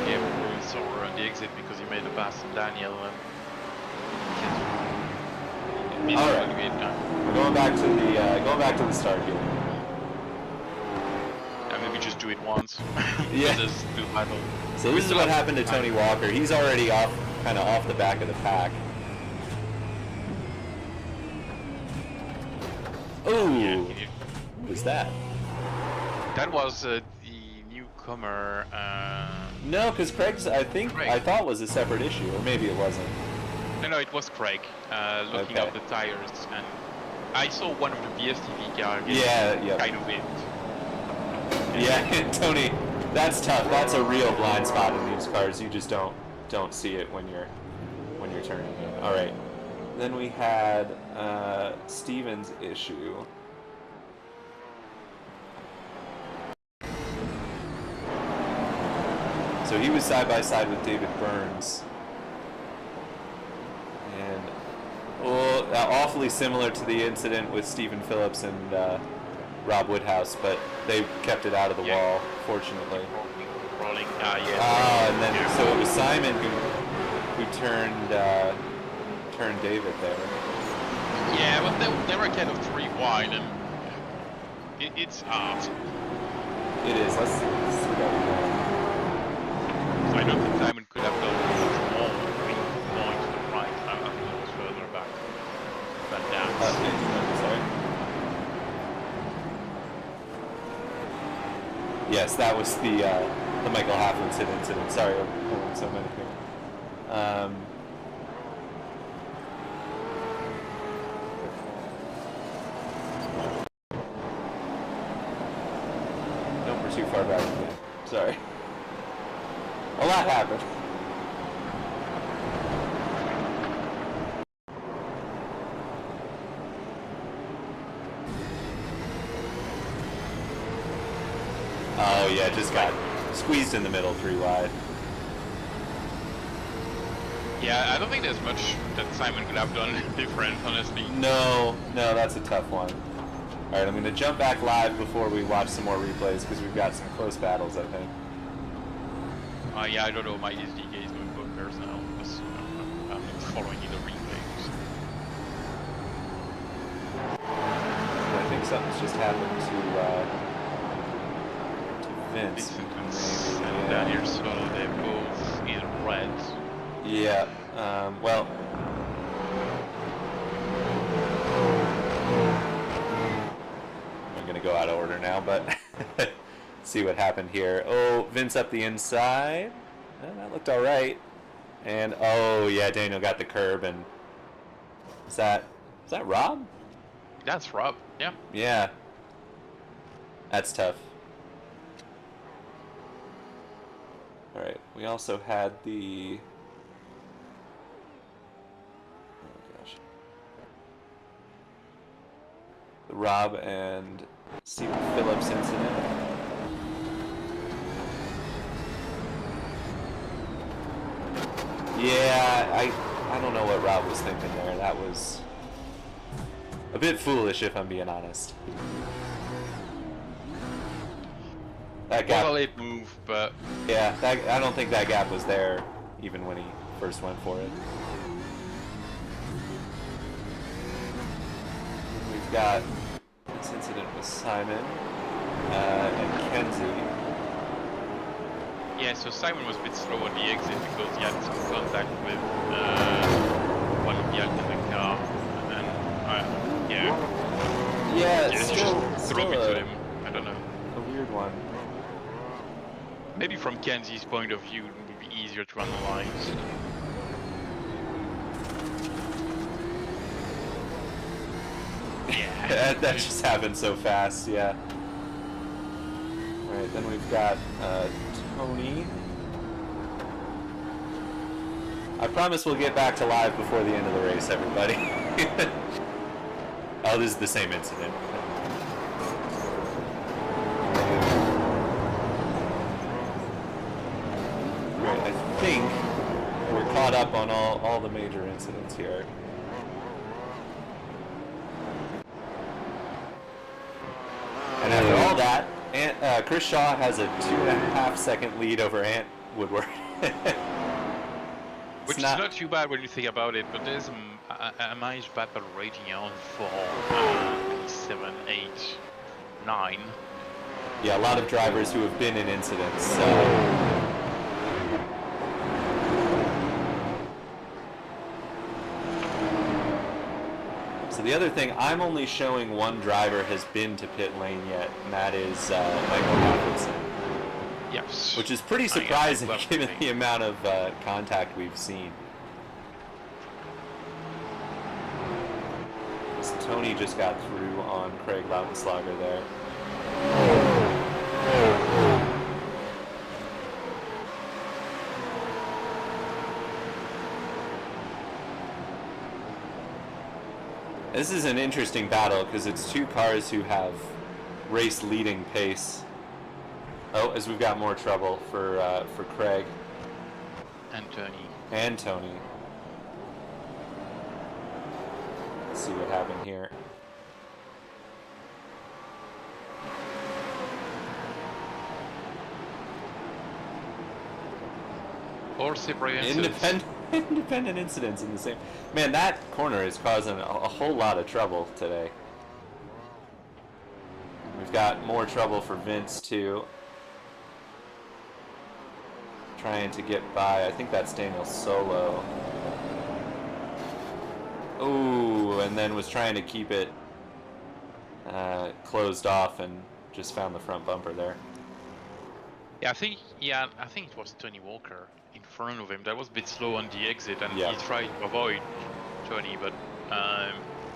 Yeah, we saw her on the exit because he made a pass to Daniel and Kenzie. All right, we're going back to the start here. And maybe just do it once. Yeah. Just do battle. So this is what happened to Tony Walker. He's already kind of off the back of the pack. Ooh, Yeah, what was that? that was the newcomer. No, because Craig's, I thought was a separate issue, or maybe it wasn't. No, it was Craig looking Okay. up the tires, and I saw one of the BSTV cars Yeah. kind of it. Yeah, Tony, that's tough. That's a real blind spot in these cars. You just don't see it when you're turning it. All right. Then we had Steven's issue. So he was side by side with David Burns, and awfully similar to the incident with Stephen Phillips and Rob Woodhouse, but they kept it out of the wall, fortunately. Rolling. And then so it was Simon who turned David there. Yeah, but they were kind of 3 wide, and it's hard. It is. Let's see what we got. So I don't think Simon could have done more going to the right. I think it was further back. But Sorry. Yes, that was the Michael Halflin's hit incident. Sorry, I'm pulling so many here. Nope, we're too far back again. Sorry. A lot happened. Oh yeah, just got squeezed in the middle 3 wide. yeah, I don't think there's much that Simon could have done different, honestly. No, that's a tough one. Alright, I'm going to jump back live before we watch some more replays because we've got some close battles, I think. Yeah, I don't know, my SDK is doing bonkers now, because I'm not following the replays. I think something's just happened to Vince. And Daniel, so they're both in red. Yeah, well... I'm going to go out of order now, but... see what happened here. Oh, Vince up the inside. That looked all right. And oh yeah, Daniel got the curb. And is that Rob? That's Rob. Yeah. Yeah. That's tough. All right. We also had the. Oh gosh. The Rob and Stephen Phillips incident. Yeah, I don't know what Rob was thinking there. That was a bit foolish, if I'm being honest. That gap. Well, a late move, but Yeah, I don't think that gap was there, even when he first went for it. We've got this incident with Simon and Kenzie. yeah. So Simon was a bit slow at the exit because he had some contact with one of the Alpine car, and then yeah, Yeah, just still throw it to him. I don't know. a weird one. Maybe from Kenzie's point of view, it would be easier to analyze. Yeah. that just happened so fast, yeah. Alright, then we've got Tony. I promise we'll get back to live before the end of the race, everybody. Oh, this is the same incident. Right, I think we're caught up on all the major incidents here. And after all that, Chris Shaw has a 2.5 second lead over Ant Woodward. Which is not too bad when you think about it, but there's a nice battle raging on for 7, 8, 9. Yeah, a lot of drivers who have been in incidents. So the other thing, I'm only showing one driver has been to pit lane yet, and that is Michael Hafferson. Yes. Which is pretty surprising given the amount of contact we've seen. So Tony just got through on Craig Lautenschlager there. This is an interesting battle because it's two cars who have race-leading pace. Oh, as we've got more trouble for Craig. And Tony. And Tony. Let's see what happened here. Or separate incidents. Independent incidents in the same... Man, that corner is causing a whole lot of trouble today. We've got more trouble for Vince, too. Trying to get by. I think that's Daniel Solo. Ooh, and then was trying to keep it closed off and just found the front bumper there. Yeah, I think it was Tony Walker in front of him. That was a bit slow on the exit, and yeah. he tried to avoid Tony, but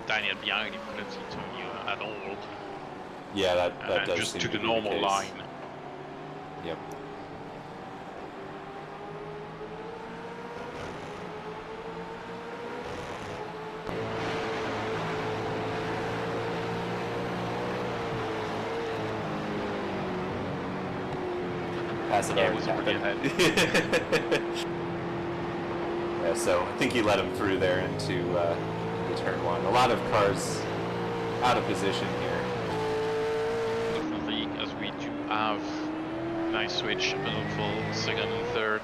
Daniel behind him couldn't see Tony at all. Yeah, that does just seem to to the be normal case. line. Yep. Pass it Yeah, over it was to pretty Captain. ahead. Yeah, so I think he let him through there into the turn one. A lot of cars out of position here. Definitely, as we do have nice switch middle for second and third,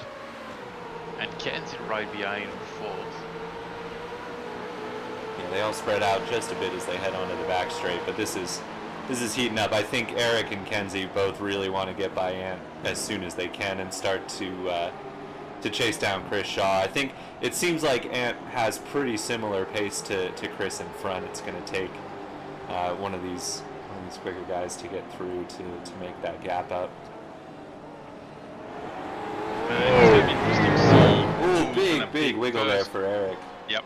and Kenzie right behind fourth. Yeah, they all spread out just a bit as they head onto the back straight, but this is heating up. I think Eric and Kenzie both really want to get by Ant as soon as they can and start to chase down Chris Shaw. I think it seems like Ant has pretty similar pace to Chris in front. It's going to take one of these quicker guys to get through to make that gap up. It's going to be interesting to see. Ooh, big wiggle there for Eric. Yep.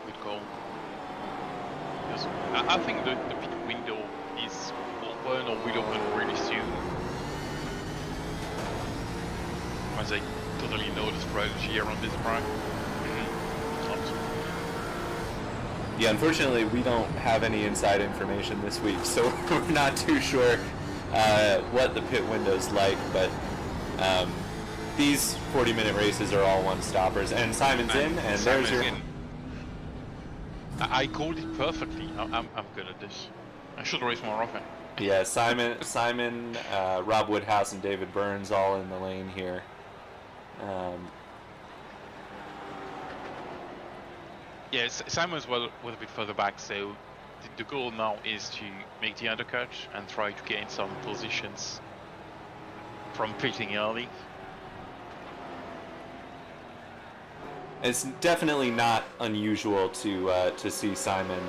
Good call. Yes. I think the pit window is open or will open really soon. As I totally know the strategy around this track. Yeah, unfortunately, we don't have any inside information this week, so we're not too sure what the pit window's like, but these 40-minute races are all one-stoppers, and Simon's in, and Simon's there's your... in. I called it perfectly. I'm good at this. I should race more often. Yeah, Simon, Rob Woodhouse, and David Burns all in the lane here. Yeah, Simon's well a bit further back, so the goal now is to make the undercut and try to gain some positions from pitting early. It's definitely not unusual to see Simon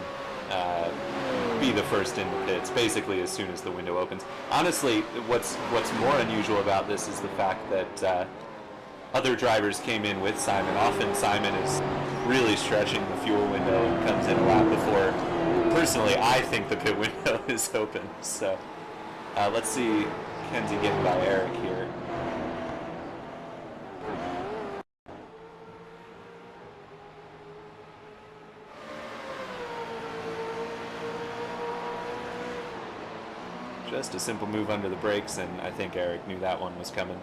be the first in the pits, basically as soon as the window opens. Honestly, what's more unusual about this is the fact that other drivers came in with Simon. Often Simon is really stretching the fuel window and comes in a lap before. Personally, I think the pit window is open. So let's see Kenzie getting by Eric here. Just a simple move under the brakes, and I think Eric knew that one was coming.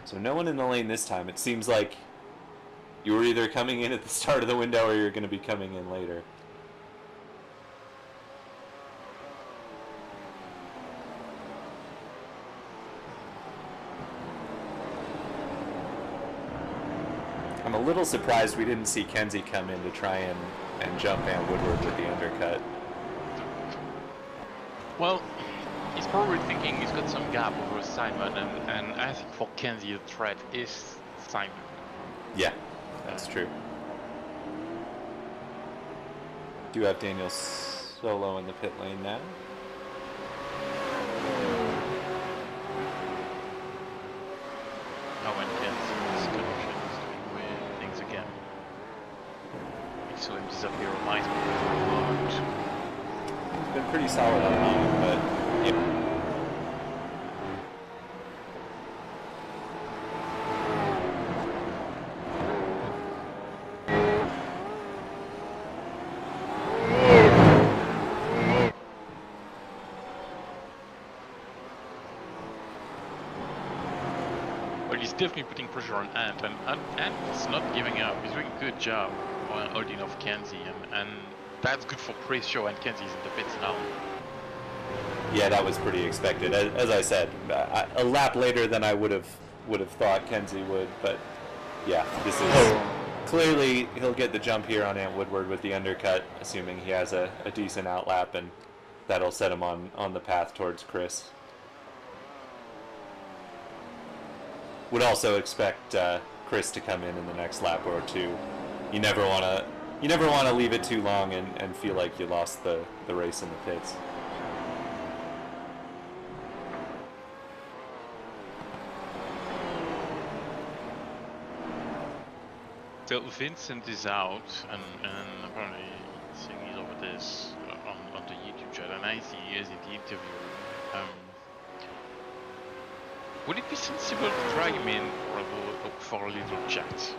So no one in the lane this time. It seems like you were either coming in at the start of the window or you're going to be coming in later. I'm a little surprised we didn't see Kenzie come in to try and jump Ant Woodward with the undercut. Well, he's probably thinking he's got some gap over Simon, and I think for Kenzie the threat is Simon. Yeah, that's true. Do have Daniel solo in the pit lane now. Oh, and Kenzie's connection is doing weird things again. We saw him disappear on my screen for a moment. He's been pretty solid on mine, but yeah. He's definitely putting pressure on Ant, and Ant's not giving up. He's doing a good job on holding off Kenzie, and that's good for Chris Shaw, and Kenzie's in the pits now. Yeah, that was pretty expected. As I said, a lap later than I would have thought Kenzie would, but yeah, this is clearly he'll get the jump here on Ant Woodward with the undercut, assuming he has a decent outlap, and that'll set him on the path towards Chris. Would also expect Chris to come in the next lap or two. You never want to leave it too long and feel like you lost the race in the pits. So Vincent is out, and apparently he's over this on the YouTube chat, and I see he is in the interview. Would it be sensible to drag him in for a little chat?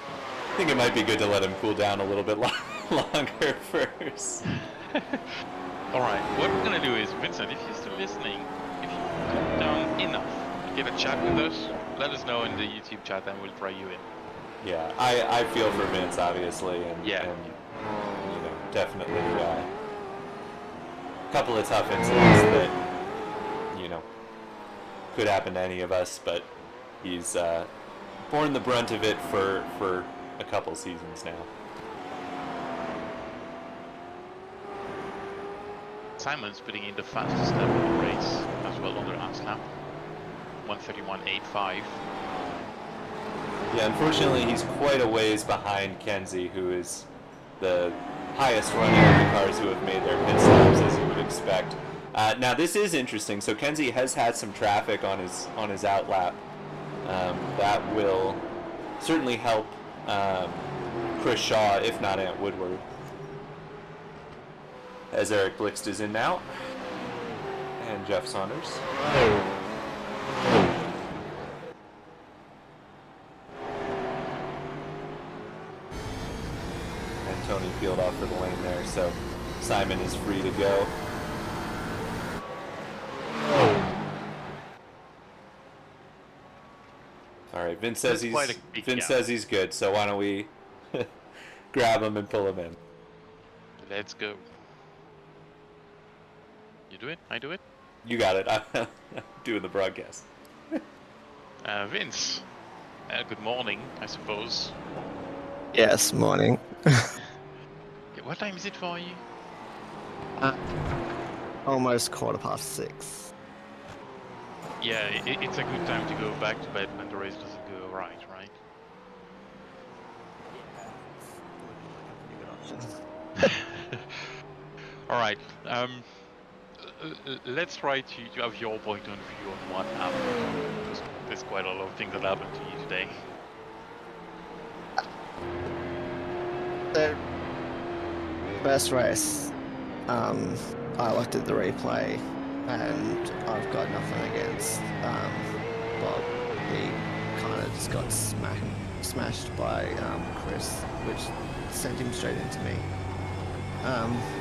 I think it might be good to let him cool down a little bit longer first. Alright, what we're gonna do is, Vincent, if you're still listening, if you calm down enough to get a chat with us, let us know in the YouTube chat and we'll drag you in. Yeah, I feel for Vince, obviously, and you know, definitely a couple of tough incidents that, you know, could happen to any of us, but he's borne the brunt of it for a couple seasons now. Simon's putting in the fastest lap of the race as well on the last lap. 1:31.85. Yeah, unfortunately he's quite a ways behind Kenzie, who is the highest runner of the cars who have made their pit stops, as you would expect. Now this is interesting. So Kenzie has had some traffic on his outlap. That will certainly help Chris Shaw, if not Ant Woodward. As Eric Blixt is in now, and Jeff Saunders. And Tony peeled off for the lane there, so Simon is free to go. All right, Vince says he's good, so why don't we grab him and pull him in? Let's go. You do it? I do it? You got it. I'm doing the broadcast. Vince, good morning, I suppose. Yes, morning. What time is it for you? Almost 6:15. Yeah, it's a good time to go back to bed when the race doesn't go right? Alright, let's try to have your point of view on what happened, because there's quite a lot of things that happened to you today. The first race, I looked at the replay and I've got nothing against Bob. He kind of just got smashed by Chris, which sent him straight into me.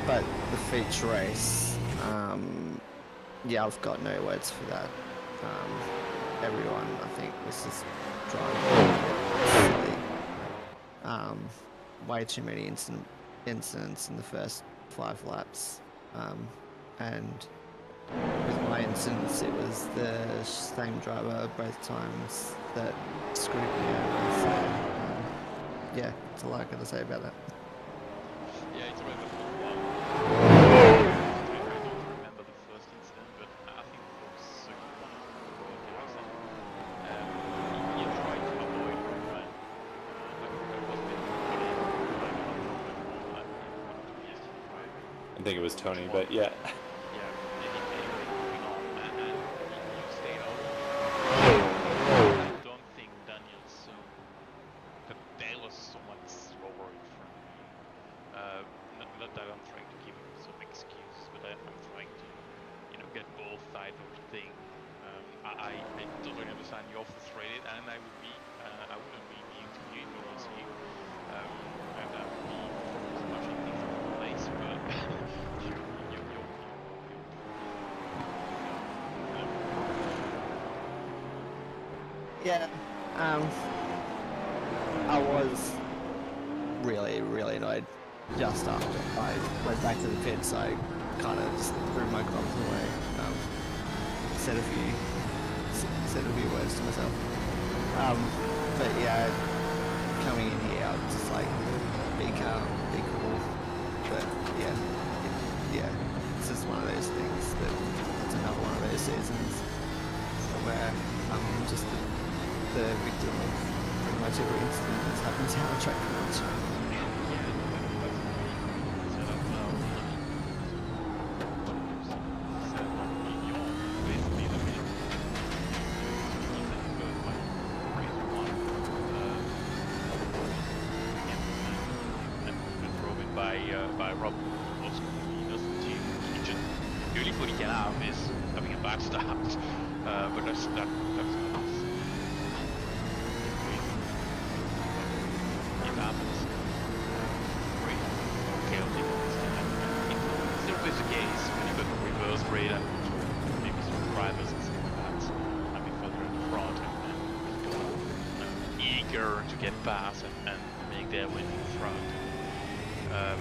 But the feature race, yeah, I've got no words for that. Everyone, I think, was just driving silly. Way too many incidents in the first 5 laps, and with my incidents, it was the same driver both times that screwed me over. So, yeah, that's all I got to say about that. Yeah, it's a bit of a fun one. I don't remember the first incident, but I think it was second one of Emerson. He tried to avoid her, right? Like, there was a bit of I think it was Tony, but yeah. yeah, anyway, moving on, and you stayed out. I don't think Daniel saw that there was someone slower in front of you. Not that I'm trying to give him some excuses, but I'm trying to, get both sides of the thing. I totally understand you're frustrated, and I wouldn't be immune to you if I was you. And I would be focused much in different place, but you're Yeah, I was really, really annoyed just after I went back to the pits. I kind of just threw my gloves away, said a few words to myself. But yeah, coming in here, I was just like, be calm, be cool. But yeah, it's just one of those things that it's another one of those seasons where I'm just the victim of pretty much every incident that's happened down the track pretty much. By Rob also he just the only good he can have is having a bad start. But that's it happens. Great. Chaotic. It's always the case when you got the reverse rate and maybe some drivers and stuff like that. I mean further in the front and eager to get past and make their way in the front.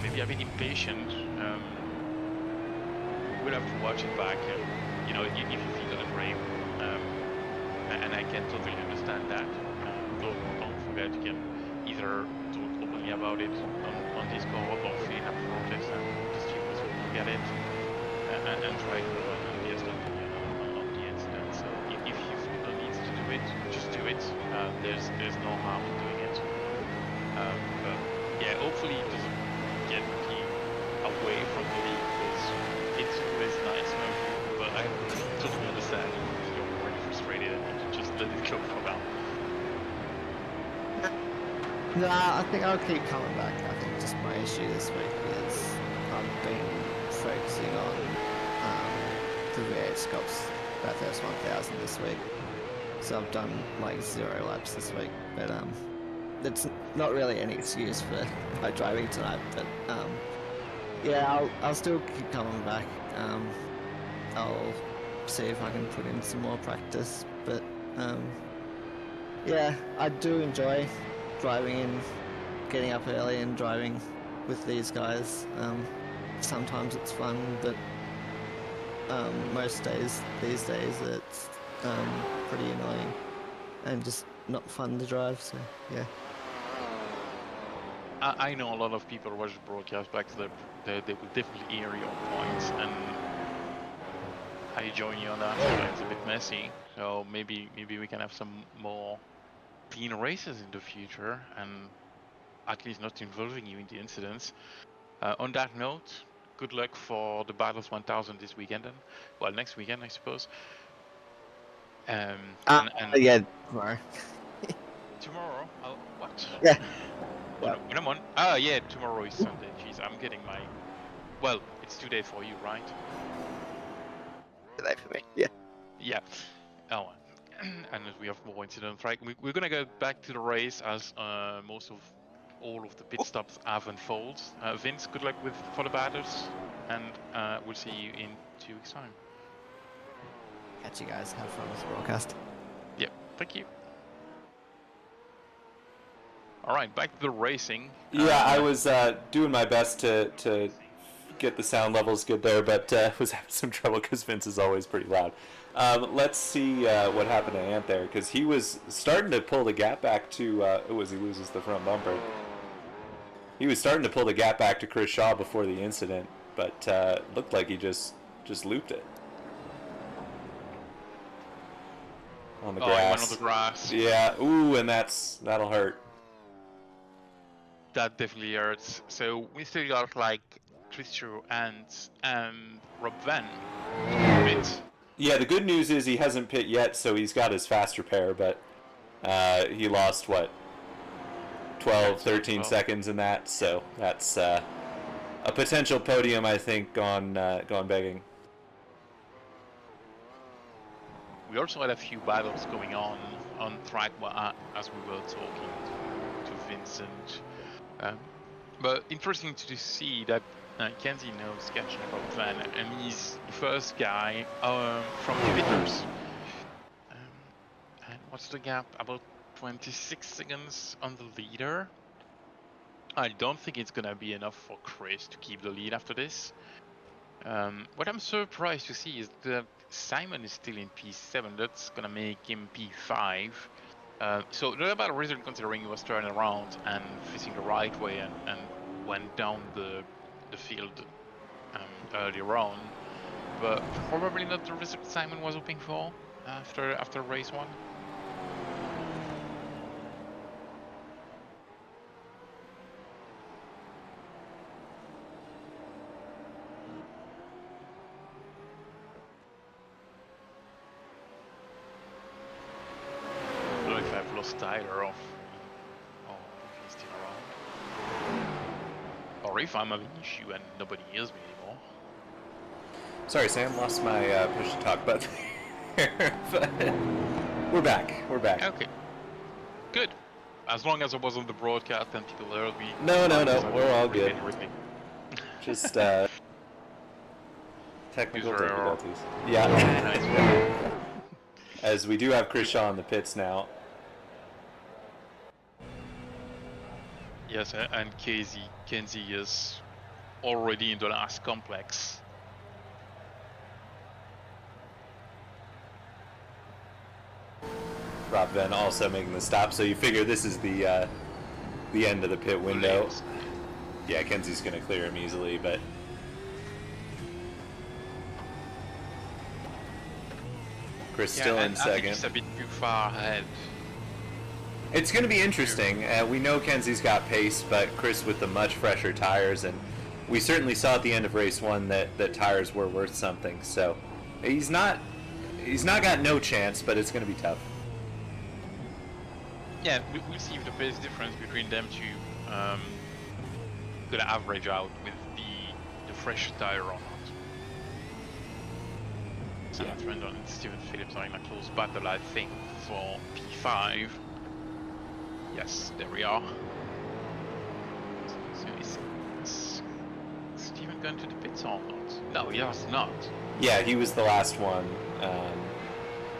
Maybe a bit impatient. We'll have to watch it back. If you feel unbrave, and I can totally understand that. Don't forget you can either talk openly about it on Discord or fill in a protest and the students will look at it and try to run a BSTV on the incident. So if you feel the need to do it, just do it. There's no harm in doing it. But yeah, hopefully it doesn't get me away from the league because it's always nice, but I totally understand if you're already frustrated and want to just let it go for now. Nah, I think I'll keep coming back. I think just my issue this week is I've been focusing on the V8 scopes, that first 1000 this week. So I've done like 0 laps this week, but that's not really any excuse for my driving tonight, but yeah, I'll still keep coming back. I'll see if I can put in some more practice, but yeah, I do enjoy driving in, getting up early and driving with these guys. Sometimes it's fun, but most days these days it's pretty annoying and just not fun to drive, so yeah. I know a lot of people watch the broadcast back, so they will definitely hear your points, and I join you on that. It's a bit messy, so maybe we can have some more clean races in the future, and at least not involving you in the incidents. On that note, good luck for the Battles 1000 this weekend, and well, next weekend, I suppose. Yeah, tomorrow. Tomorrow? What? Yeah. When I'm on? Yeah, tomorrow is Sunday. Jeez, I'm getting my... Well, it's 2 days for you, right? today for me. Yeah. Yeah. Oh, and we have more incidents, right? We're gonna go back to the race as most of all of the pit stops have unfolded. Vince, good luck with for the batters, and we'll see you in 2 weeks' time. Catch you guys. Have fun with the broadcast. Yep, thank you. All right, back to the racing. Yeah, I was doing my best to get the sound levels good there, but was having some trouble because Vince is always pretty loud. Let's see what happened to Ant there, because he was starting to pull the gap back to. He loses the front bumper. He was starting to pull the gap back to Chris Shaw before the incident, but looked like he just looped it on the grass. He went on the grass. Yeah, ooh, and that'll hurt. That definitely hurts. So we still got like Christian and Rob Van. Pit. Yeah, the good news is he hasn't pit yet, so he's got his fast repair, but he lost, what, 12, 13 seconds in that, so that's a potential podium, I think, gone begging. We also had a few battles going on track as we were talking to Vincent. But interesting to see that Kenzie knows catching about Van, and he's the first guy from the Vickers. And what's the gap? About 26 seconds on the leader. I don't think it's gonna be enough for Chris to keep the lead after this. What I'm surprised to see is that Simon is still in P7. That's gonna make him P5. So not a bad result considering he was turning around and facing the right way and went down the field earlier on, but probably not the result Simon was hoping for after race 1. I don't know if I've lost Tyler off. Oh, if he's still around. Or if I'm having an issue and nobody hears me anymore. Sorry, Sam, lost my push to talk button there, but we're back. Okay. Good. As long as I was on the broadcast and people heard me. No, we're all good. Everything. Just technical User error. difficulties. Yeah. Nice. As we do have Chris Shaw in the pits now. Yes, and Kenzie is already in the last complex. Rob Venn also making the stop, so you figure this is the end of the pit window. Yeah, Kenzie's going to clear him easily, but Chris still in second. I think he's a bit too far ahead. It's going to be interesting. We know Kenzie's got pace, but Chris with the much fresher tires, and we certainly saw at the end of race 1 that tires were worth something. So he's not got no chance, but it's going to be tough. Yeah, we'll see if the pace difference between them two gonna average out with the fresh tire or not. Sam Trendon and Stephen Phillips are in a close battle, I think, for P5. Yes, there we are. So is Stephen going to the pits or not? No, he has not. Yeah, he was the last one.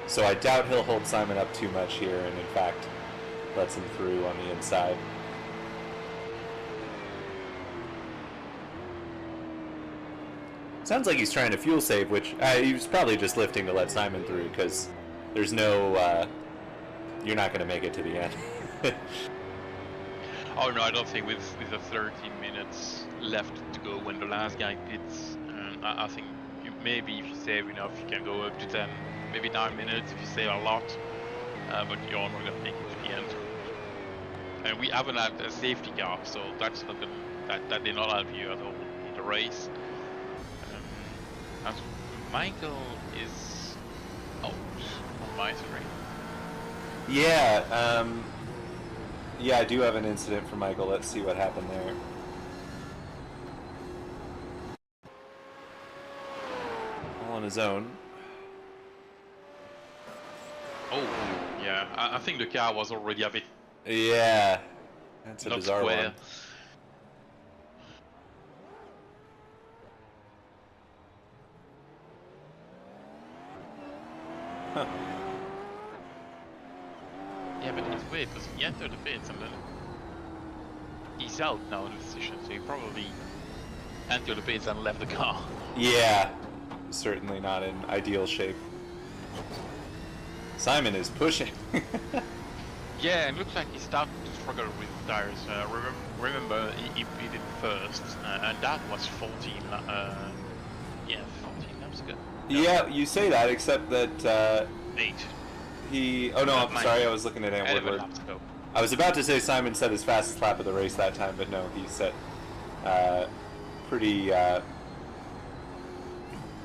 So I doubt he'll hold Simon up too much here, and in fact, lets him through on the inside. Sounds like he's trying to fuel save, which he was probably just lifting to let Simon through, because there's no... you're not going to make it to the end. Oh no, I don't think with the 13 minutes left to go when the last guy pits, I think maybe if you save enough you can go up to 10, maybe 9 minutes if you save a lot, but you're not going to make it to the end. And we haven't had a safety car, so that's not gonna, that did not help you at all in the race. As Michael is out on my screen. Yeah, yeah, I do have an incident for Michael. Let's see what happened there. All on his own. Oh, yeah. I think the car was already a bit Yeah, that's a not bizarre square. one. Huh. Yeah, but it's weird because he entered the pits and then he's out now in the decision, so he probably entered the pits and left the car. Yeah, certainly not in ideal shape. Simon is pushing. Yeah, it looks like he started to struggle with tires. Remember, he did first, and that was 14. Yeah, 14 laps ago. No, Yeah, you say that, except that 8. he. Oh no, I'm sorry. I was looking at Ant 11 Woodward. laps ago. I was about to say Simon set his fastest lap of the race that time, but no, he set pretty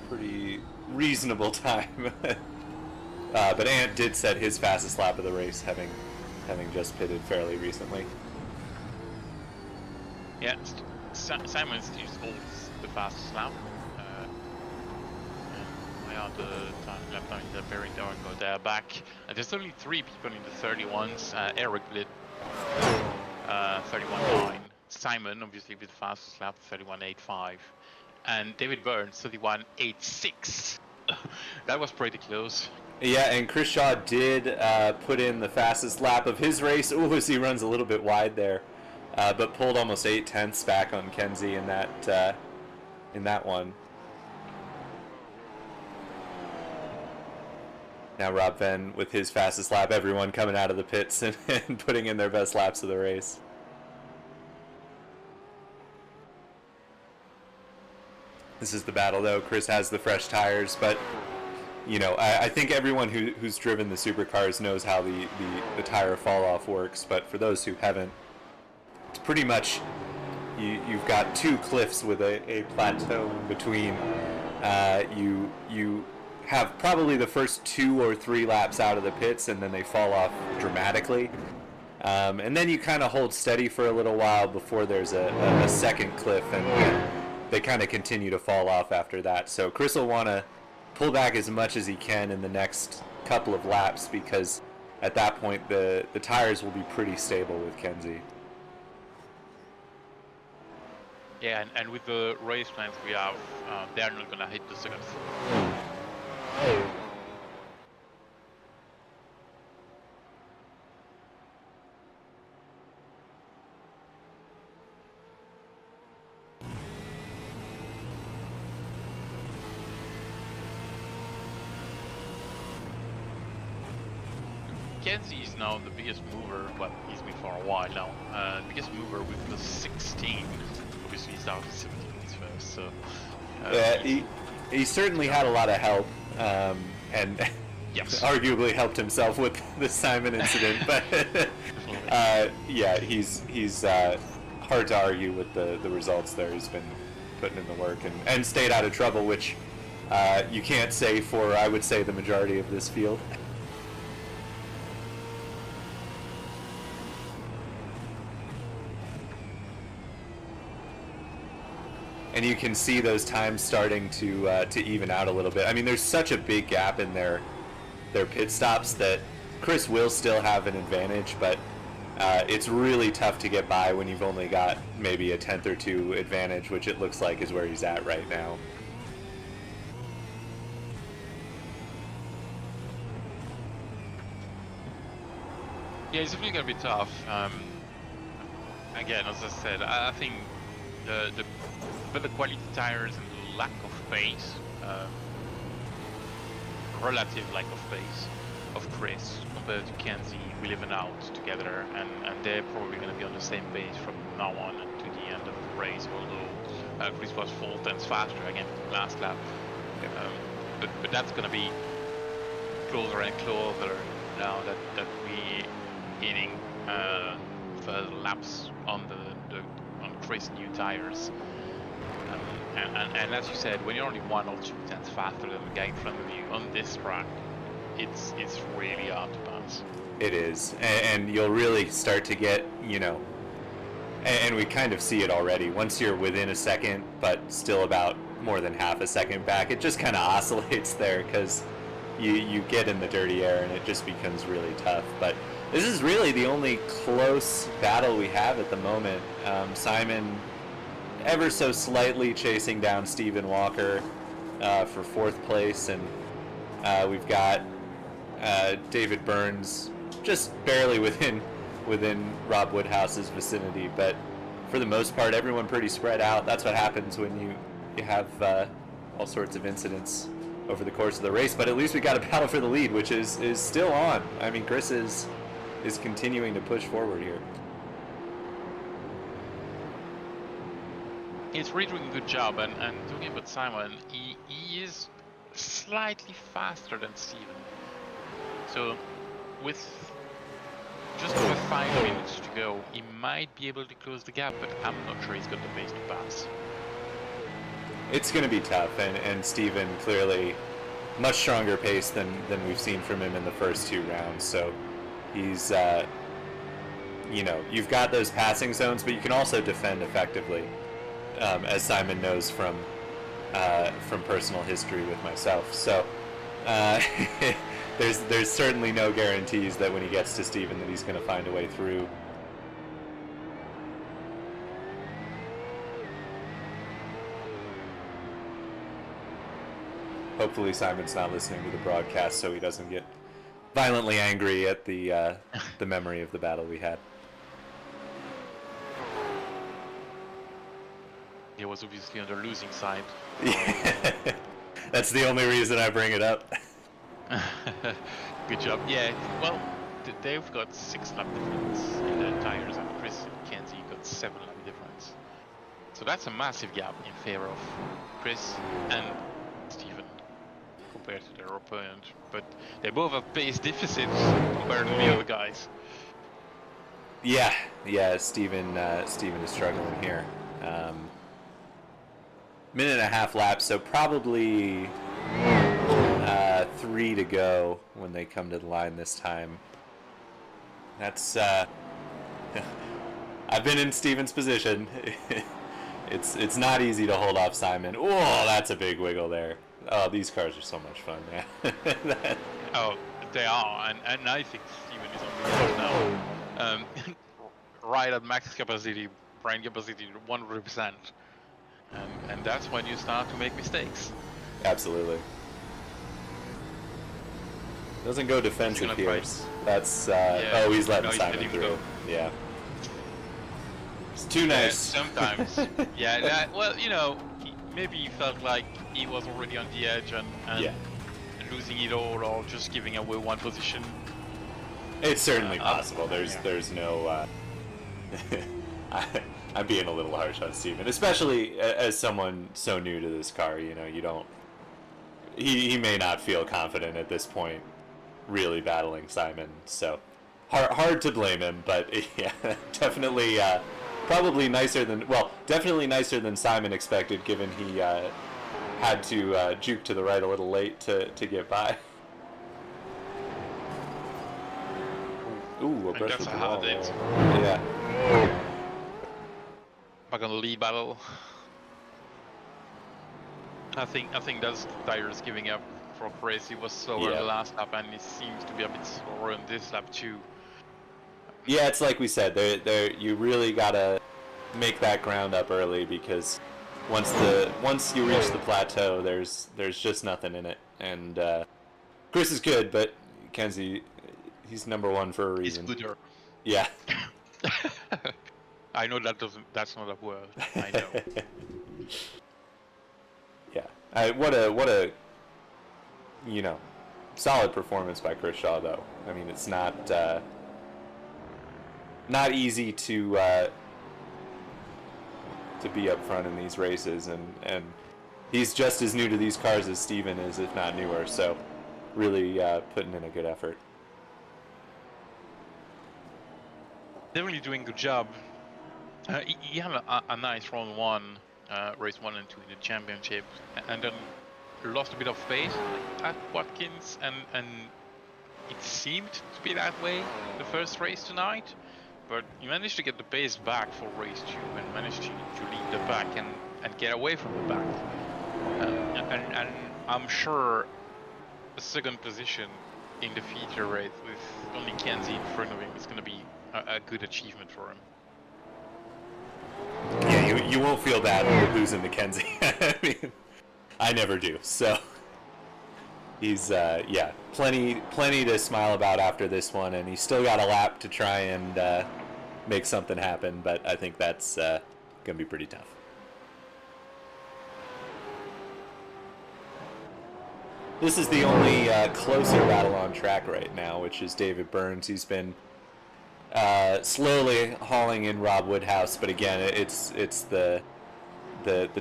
pretty reasonable time. But Ant did set his fastest lap of the race, having just pitted fairly recently. Yeah, Simon still holds the fastest lap. The lap time is very dark, but they're back. There's only 3 people in the 31s. Eric did 31.9. Simon, obviously, with the fastest lap, 31.85. And David Burns, 31.86. That was pretty close. Yeah, and Chris Shaw did put in the fastest lap of his race. Ooh, as he runs a little bit wide there, but pulled almost 8/10 back on Kenzie in that one. Now Rob Venn with his fastest lap, everyone coming out of the pits and putting in their best laps of the race. This is the battle though. Chris has the fresh tires, but you know, I think everyone who's driven the supercars knows how the tire fall off works, but for those who haven't, it's pretty much you've got 2 cliffs with a plateau in between. You have probably the first 2 or 3 laps out of the pits, and then they fall off dramatically. And then you kind of hold steady for a little while before there's a second cliff, and they kind of continue to fall off after that. So Chris will want to pull back as much as he can in the next couple of laps, because at that point the tires will be pretty stable with Kenzie. Yeah, and with the race plans we have, they're not gonna hit the second. Kenzie is now the biggest mover, well, he's been for a while now. Biggest mover with the 16. Obviously, he's down to 17 first, so. Yeah, he certainly had a lot of help, and Yes. arguably helped himself with the Simon incident. But yeah, he's hard to argue with the results there. He's been putting in the work and stayed out of trouble, which you can't say for, I would say, the majority of this field. And you can see those times starting to even out a little bit. I mean, there's such a big gap in their pit stops that Chris will still have an advantage, but it's really tough to get by when you've only got maybe a 10th or 2 advantage, which it looks like is where he's at right now. Yeah, it's definitely gonna be tough. Again, as I said, I think the quality tires and the lack of pace, relative lack of pace of Chris compared to Kenzie will even out together, and they're probably going to be on the same pace from now on to the end of the race, although Chris was 4/10 faster again last lap. But that's going to be closer and closer now that we getting further laps on on Chris' new tires. And as you said, when you're only 1 or 2 tenths faster than the guy in front of you on this track, it's really hard to pass. It is, and you'll really start to get, you know, and we kind of see it already. Once you're within a second, but still about more than half a second back, it just kind of oscillates there, because you get in the dirty air and it just becomes really tough. But this is really the only close battle we have at the moment. Simon ever so slightly chasing down Stephen Walker for 4th place, and we've got David Burns just barely within Rob Woodhouse's vicinity, but for the most part everyone pretty spread out. That's what happens when you have all sorts of incidents over the course of the race, but at least we got a battle for the lead, which is still on. I mean, Chris is continuing to push forward here. He's really doing a good job, and talking about Simon, he is slightly faster than Steven. So with just over 5 minutes to go, he might be able to close the gap, but I'm not sure he's got the pace to pass. It's going to be tough, and Steven clearly much stronger pace than we've seen from him in the first 2 rounds. So he's, you know, you've got those passing zones, but you can also defend effectively, as Simon knows from personal history with myself. So there's certainly no guarantees that when he gets to Steven that he's going to find a way through. Hopefully Simon's not listening to the broadcast so he doesn't get violently angry at the memory of the battle we had. He was obviously on the losing side. That's the only reason I bring it up. Good job. Yeah, well, they've got 6 lap difference in their tires, and Chris and Kenzie got 7 lap difference. So that's a massive gap in favor of Chris and Steven compared to their opponent. But they both have pace deficits compared to the other guys. Yeah, Steven is struggling here. Minute and a half laps, so probably 3 to go when they come to the line this time. That's I've been in Steven's position. It's not easy to hold off Simon. Oh, that's a big wiggle there. Oh, these cars are so much fun, man. Oh, they are, and I think Steven is on the edge now. Right at max capacity, brain capacity 100%. And that's when you start to make mistakes. Absolutely. Doesn't go defensive here. That's yeah, oh, he's letting Simon through. Go. Yeah. It's too nice. Sometimes. Yeah. Well, you know, maybe he felt like he was already on the edge and losing it all, or just giving away one position. It's certainly possible. There's no. I'm being a little harsh on Steven, especially as someone so new to this car. You know, you don't. He may not feel confident at this point, really battling Simon. So hard to blame him, but yeah, definitely probably nicer than definitely nicer than Simon expected, given he had to juke to the right a little late to get by. Ooh, a brush with the wall. Yeah. Back on the lead battle. I think that's tires giving up for Chris. He was slower in the last lap, and he seems to be a bit slower in this lap too. Yeah, it's like we said. You really gotta make that ground up early, because once you reach the plateau, there's just nothing in it. And Chris is good, but Kenzie, he's #1 for a reason. He's gooder. Yeah. I know that's not a word. I know. Yeah. What a solid performance by Chris Shaw, though. I mean, it's not easy to be up front in these races, and he's just as new to these cars as Steven is, if not newer. So really putting in a good effort. They're really doing a good job. He had a nice round 1, race 1 and 2 in the championship, and then lost a bit of pace at Watkins, and it seemed to be that way the first race tonight, but he managed to get the pace back for race 2 and managed to lead the pack and get away from the back. And I'm sure a second position in the feature race with only Kenzie in front of him is going to be a good achievement for him. Yeah, you won't feel bad losing to Kenzie. I mean, I never do. So he's plenty to smile about after this one, and he's still got a lap to try and make something happen. But I think that's gonna be pretty tough. This is the only closer battle on track right now, which is David Burns. He's been slowly hauling in Rob Woodhouse, but again, it's the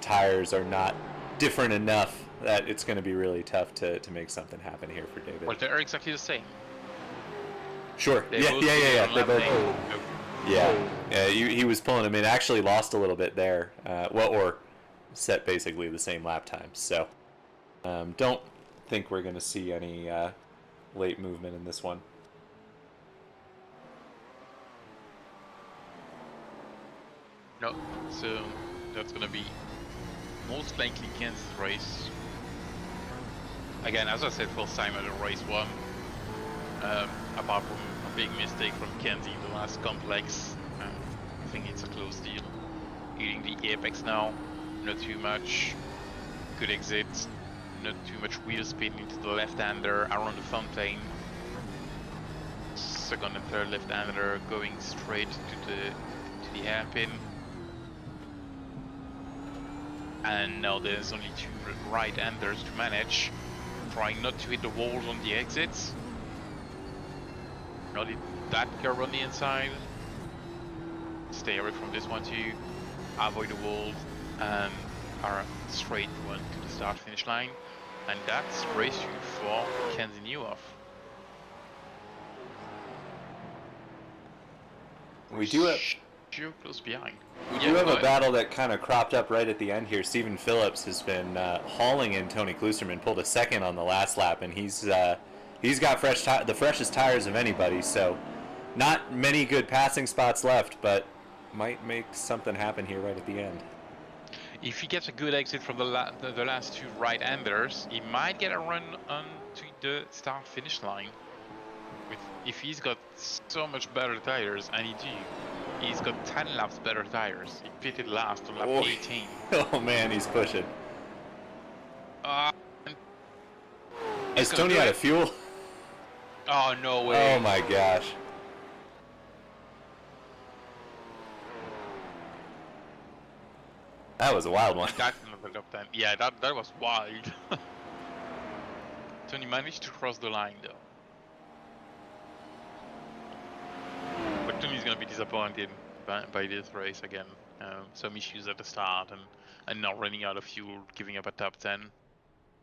tires are not different enough that it's going to be really tough to make something happen here for David. Well, they're exactly the same. Sure. Yeah. They both. Yeah. He was pulling him in. Actually, lost a little bit there. Or set basically the same lap times. So, don't think we're going to see any late movement in this one. No, so that's gonna be most likely Kansas race. Again, as I said, first time at a race one. Apart from a big mistake from Kenzie in the last complex, I think it's a close deal. Hitting the apex now, not too much. Good exit, not too much wheel spin into the left-hander around the fountain. Second and third left-hander going straight to the hairpin. And now there's only two right-handers to manage, trying not to hit the walls on the exits. Not hit that curve on the inside. Stay away from this one too. Avoid the walls and are straight one to the start-finish line. And that's race 2 for Kenzie Newhoff. We do have close behind. We do have a battle that kind of cropped up right at the end here. Stephen Phillips has been hauling in Tony Klusterman, pulled a second on the last lap, and he's got the freshest tires of anybody. So, not many good passing spots left, but might make something happen here right at the end. If he gets a good exit from the last two right-handers, he might get a run onto the start-finish line. If he's got so much better tires, and he's got 10 laps better tires. He pitted last on lap 18. Oh man, he's pushing. Is He's Tony out of fuel? Oh, no way. Oh my gosh. That was a wild one. That's another top 10. Yeah, that was wild. Tony managed to cross the line though. But Tony's gonna be disappointed by this race again. Some issues at the start and not running out of fuel, giving up a top 10.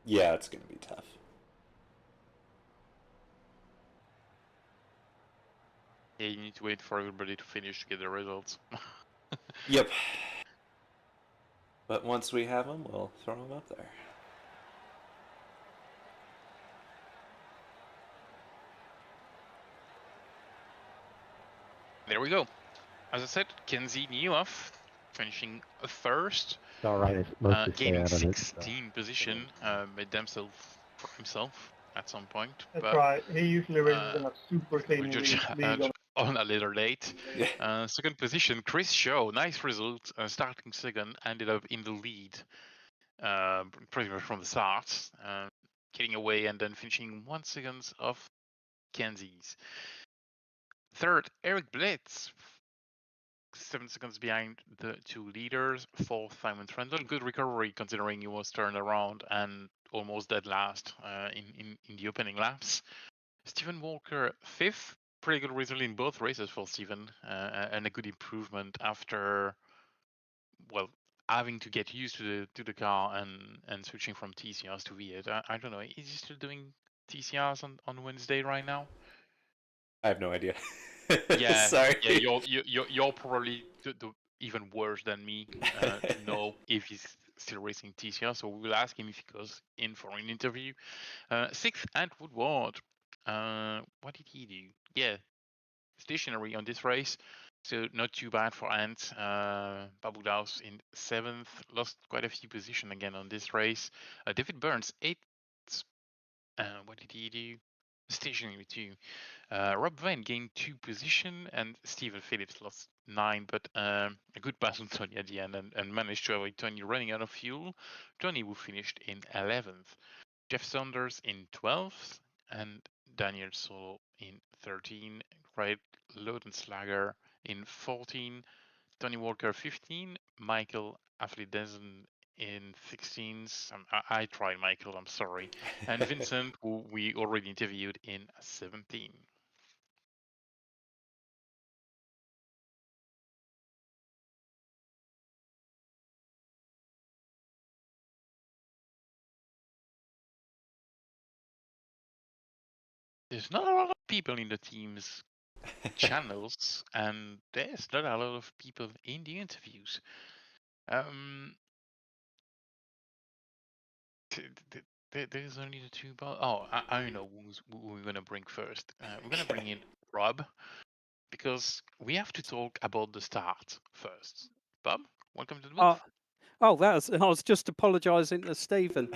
Yeah, it's gonna be tough. Yeah, you need to wait for everybody to finish to get the results. Yep. But once we have them, we'll throw them up there. There we go. As I said, Kenzie Newhoff finishing first, gaining 16th position, made themselves for himself at some point. That's but, right. He usually races in a super clean we'll judge league. On a later date. Yeah. Second position, Chris Shaw, nice result, starting second, ended up in the lead pretty much from the start, getting away and then finishing 1 second off Kenzie's. Third, Eric Blitz, 7 seconds behind the two leaders. Fourth, Simon Trendle. Good recovery considering he was turned around and almost dead last in the opening laps. Stephen Walker, fifth. Pretty good result in both races for Stephen, and a good improvement after, well, having to get used to the car and switching from TCRs to V8. I don't know. Is he still doing TCRs on Wednesday right now? I have no idea. Yeah, sorry. Yeah, you're probably even worse than me to know if he's still racing TCR. So we will ask him if he goes in for an interview. Sixth, Ant Woodward. What did he do? Yeah, stationary on this race, so not too bad for Ant. Babu Daus in seventh, lost quite a few positions again on this race. David Burns eighth, What did he do? Stationary 2. Rob Van gained 2 position, and Stephen Phillips lost 9, but a good pass on Tony at the end and managed to avoid Tony running out of fuel. Tony, who finished in 11th. Jeff Saunders in 12th, and Daniel Solo in 13. Craig Lodenslager in 14. Tony Walker 15. Michael Afflidesen in 16. I tried, Michael, I'm sorry. And Vincent, who we already interviewed, in 17. There's not a lot of people in the team's channels, and there's not a lot of people in the interviews. There's only the 2 ball. Oh, I know who we're gonna bring first. We're gonna bring in Rob, because we have to talk about the start first. Bob, welcome to the booth. Oh, I was just apologising to Stephen.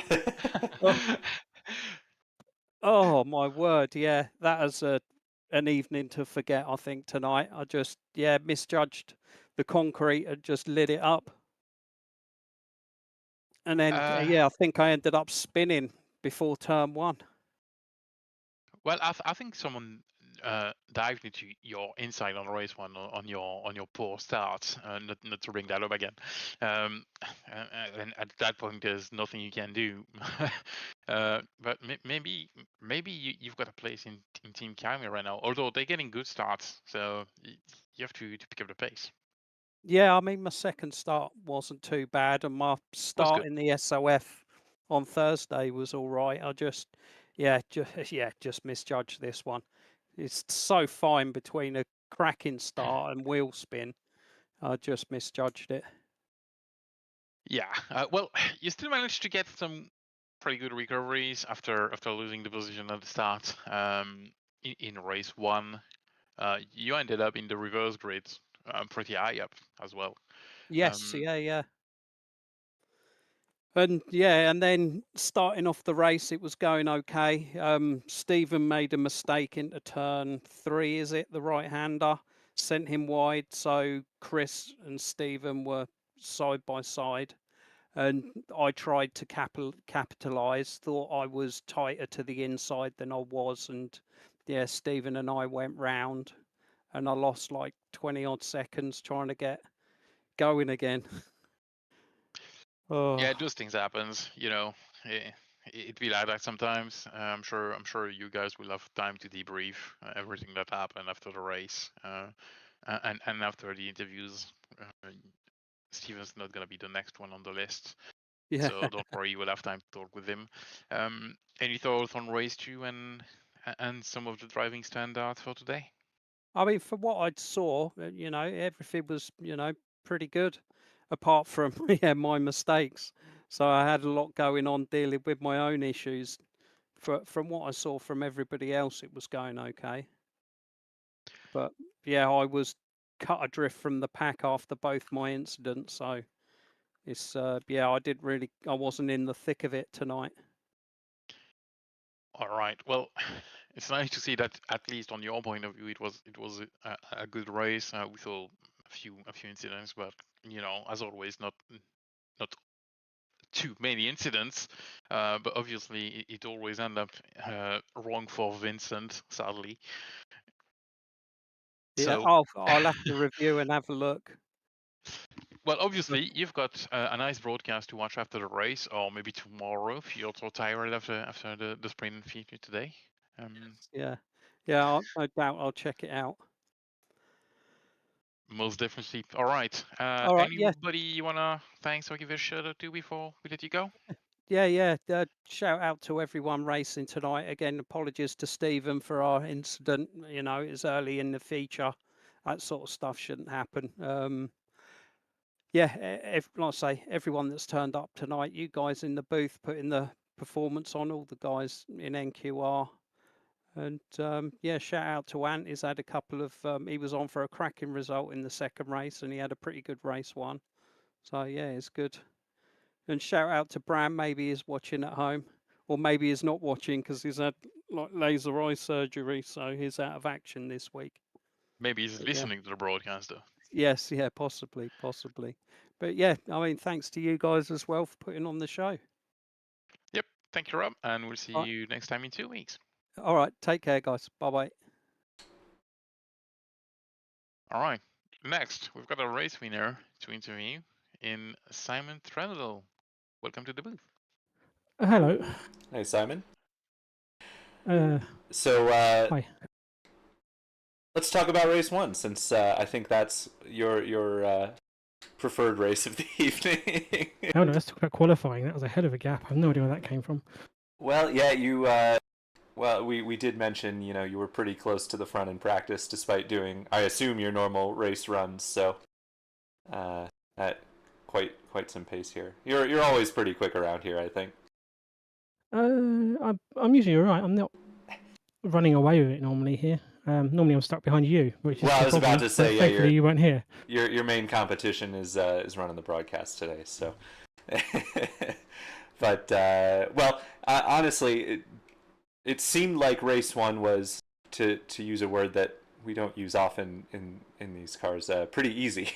Oh my word, yeah, that was an evening to forget. I think tonight I just misjudged the concrete and just lit it up, and then I think I ended up spinning before turn 1. Well, I think someone dived into your insight on race 1 on your poor start. Not to bring that up again. And at that point, there's nothing you can do. But maybe you've got a place in Team Camry right now. Although they're getting good starts, so you have to pick up the pace. Yeah, I mean my second start wasn't too bad, and my start in the SOF on Thursday was all right. I just misjudged this one. It's so fine between a cracking start and wheel spin. I just misjudged it. Yeah, well, you still managed to get some pretty good recoveries after losing the position at the start. In race 1, you ended up in the reverse grid, pretty high up as well. Yes, yeah. And then starting off the race, it was going okay. Stephen made a mistake into turn 3, is it? The right-hander sent him wide, so Chris and Stephen were side by side. And I tried to capitalise, thought I was tighter to the inside than I was. And yeah, Stephen and I went round, and I lost like 20-odd seconds trying to get going again. Yeah, those things happens. It be like that sometimes. I'm sure you guys will have time to debrief everything that happened after the race, and after the interviews. Steven's not gonna be the next one on the list, so don't worry, you will have time to talk with him. Any thoughts on race 2 and some of the driving standards for today? I mean, from what I saw, everything was, pretty good, apart from my mistakes. So I had a lot going on dealing with my own issues. From what I saw from everybody else, it was going okay. But yeah, I was cut adrift from the pack after both my incidents. So it's I wasn't in the thick of it tonight. All right. Well, it's nice to see that at least on your point of view, it was a good race. We saw a few incidents, but as always, not too many incidents. But obviously, it always ends up wrong for Vincent, sadly. Yeah, so, I'll have to review and have a look. Well, obviously, you've got a nice broadcast to watch after the race, or maybe tomorrow if you're so tired after the sprint feature today. Yeah, no doubt I'll check it out. Most definitely. All right. All right. Anybody you wanna thanks or give a shout out to before we let you go? Yeah. Shout out to everyone racing tonight. Again, apologies to Stephen for our incident. It's early in the feature. That sort of stuff shouldn't happen. Like I say, everyone that's turned up tonight, you guys in the booth putting the performance on, all the guys in NQR. And shout out to Ant. He's had a couple of, he was on for a cracking result in the second race and he had a pretty good race 1. So yeah, it's good. And shout out to Bram, maybe he's watching at home, or maybe he's not watching because he's had like laser eye surgery, so he's out of action this week. Maybe he's But yeah. listening to the broadcast though. Yes, yeah, possibly. But yeah, I mean, thanks to you guys as well for putting on the show. Yep. Thank you, Rob, and we'll see Right. you next time in 2 weeks. All right, take care, guys. Bye-bye. All right. Next, we've got a race winner to interview in Simon Trenadel. Welcome to the booth. Hello. Hey, Simon. So, hi. Let's talk about race 1, since I think that's your preferred race of the evening. Oh no, let's talk about qualifying. That was a hell of a gap. I have no idea where that came from. Well, yeah, you. Well, we did mention, you were pretty close to the front in practice, despite doing, I assume, your normal race runs. So, at quite some pace here. You're always pretty quick around here, I think. I'm usually alright. I'm not running away with it normally here. Normally I'm stuck behind you, which is Well, I was about to say, yeah, thankfully you weren't here. Your main competition is running the broadcast today. So, but well, honestly, it seemed like race 1 was, to use a word that we don't use often in these cars, pretty easy.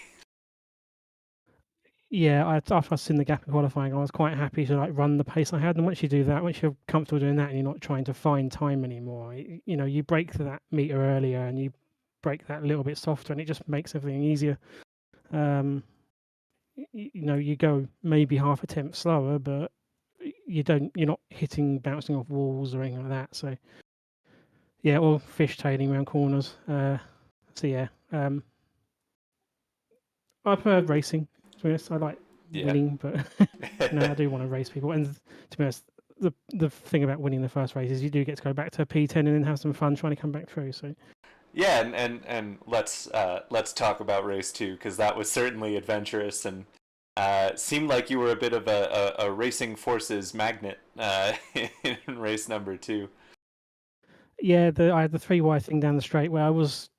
Yeah, after I've seen the gap in qualifying, I was quite happy to run the pace I had. And once you do that, once you're comfortable doing that, and you're not trying to find time anymore, you break that meter earlier and you break that a little bit softer, and it just makes everything easier. You go maybe half a tenth slower, but you're not bouncing off walls or anything like that. So yeah, or fishtailing around corners. So yeah, I prefer racing. To be honest, I like winning, but I do want to race people. And to be honest, the thing about winning the first race is you do get to go back to P10 and then have some fun trying to come back through. So yeah, and let's talk about race 2, because that was certainly adventurous and seemed like you were a bit of a racing forces magnet in race number 2. Yeah, I had the 3 wide thing down the straight where I was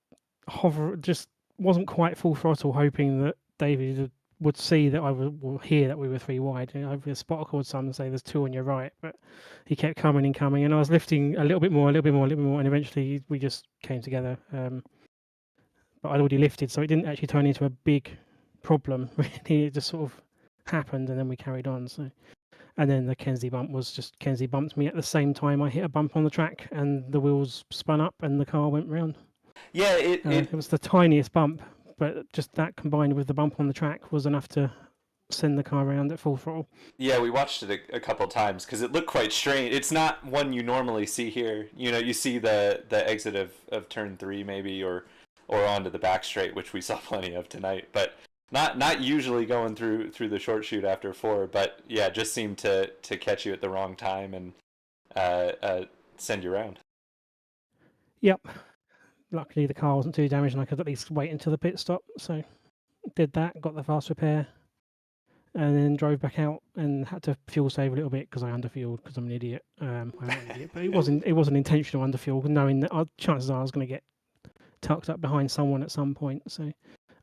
just wasn't quite full throttle, hoping that David would see that I would hear that we were 3 wide. Over the spot called some and say there's 2 on your right, but he kept coming, and I was lifting a little bit more, and eventually we just came together. But I'd already lifted, so it didn't actually turn into a big problem. Really, it just sort of happened, and then we carried on. So, and then the Kenzie bump was just Kenzie bumped me at the same time I hit a bump on the track, and the wheels spun up, and the car went round. Yeah, it was the tiniest bump. But just that combined with the bump on the track was enough to send the car around at full throttle. Yeah, we watched it a couple times because it looked quite strange. It's not one you normally see here. You see the exit of turn 3 maybe, or onto the back straight, which we saw plenty of tonight. But not usually going through the short chute after 4. But yeah, just seemed to catch you at the wrong time and send you around. Yep. Luckily, the car wasn't too damaged, and I could at least wait until the pit stop. So, did that, got the fast repair, and then drove back out and had to fuel save a little bit because I underfueled because I'm an idiot. I'm not an idiot, but it wasn't intentional underfuel, knowing that chances are I was going to get tucked up behind someone at some point. So,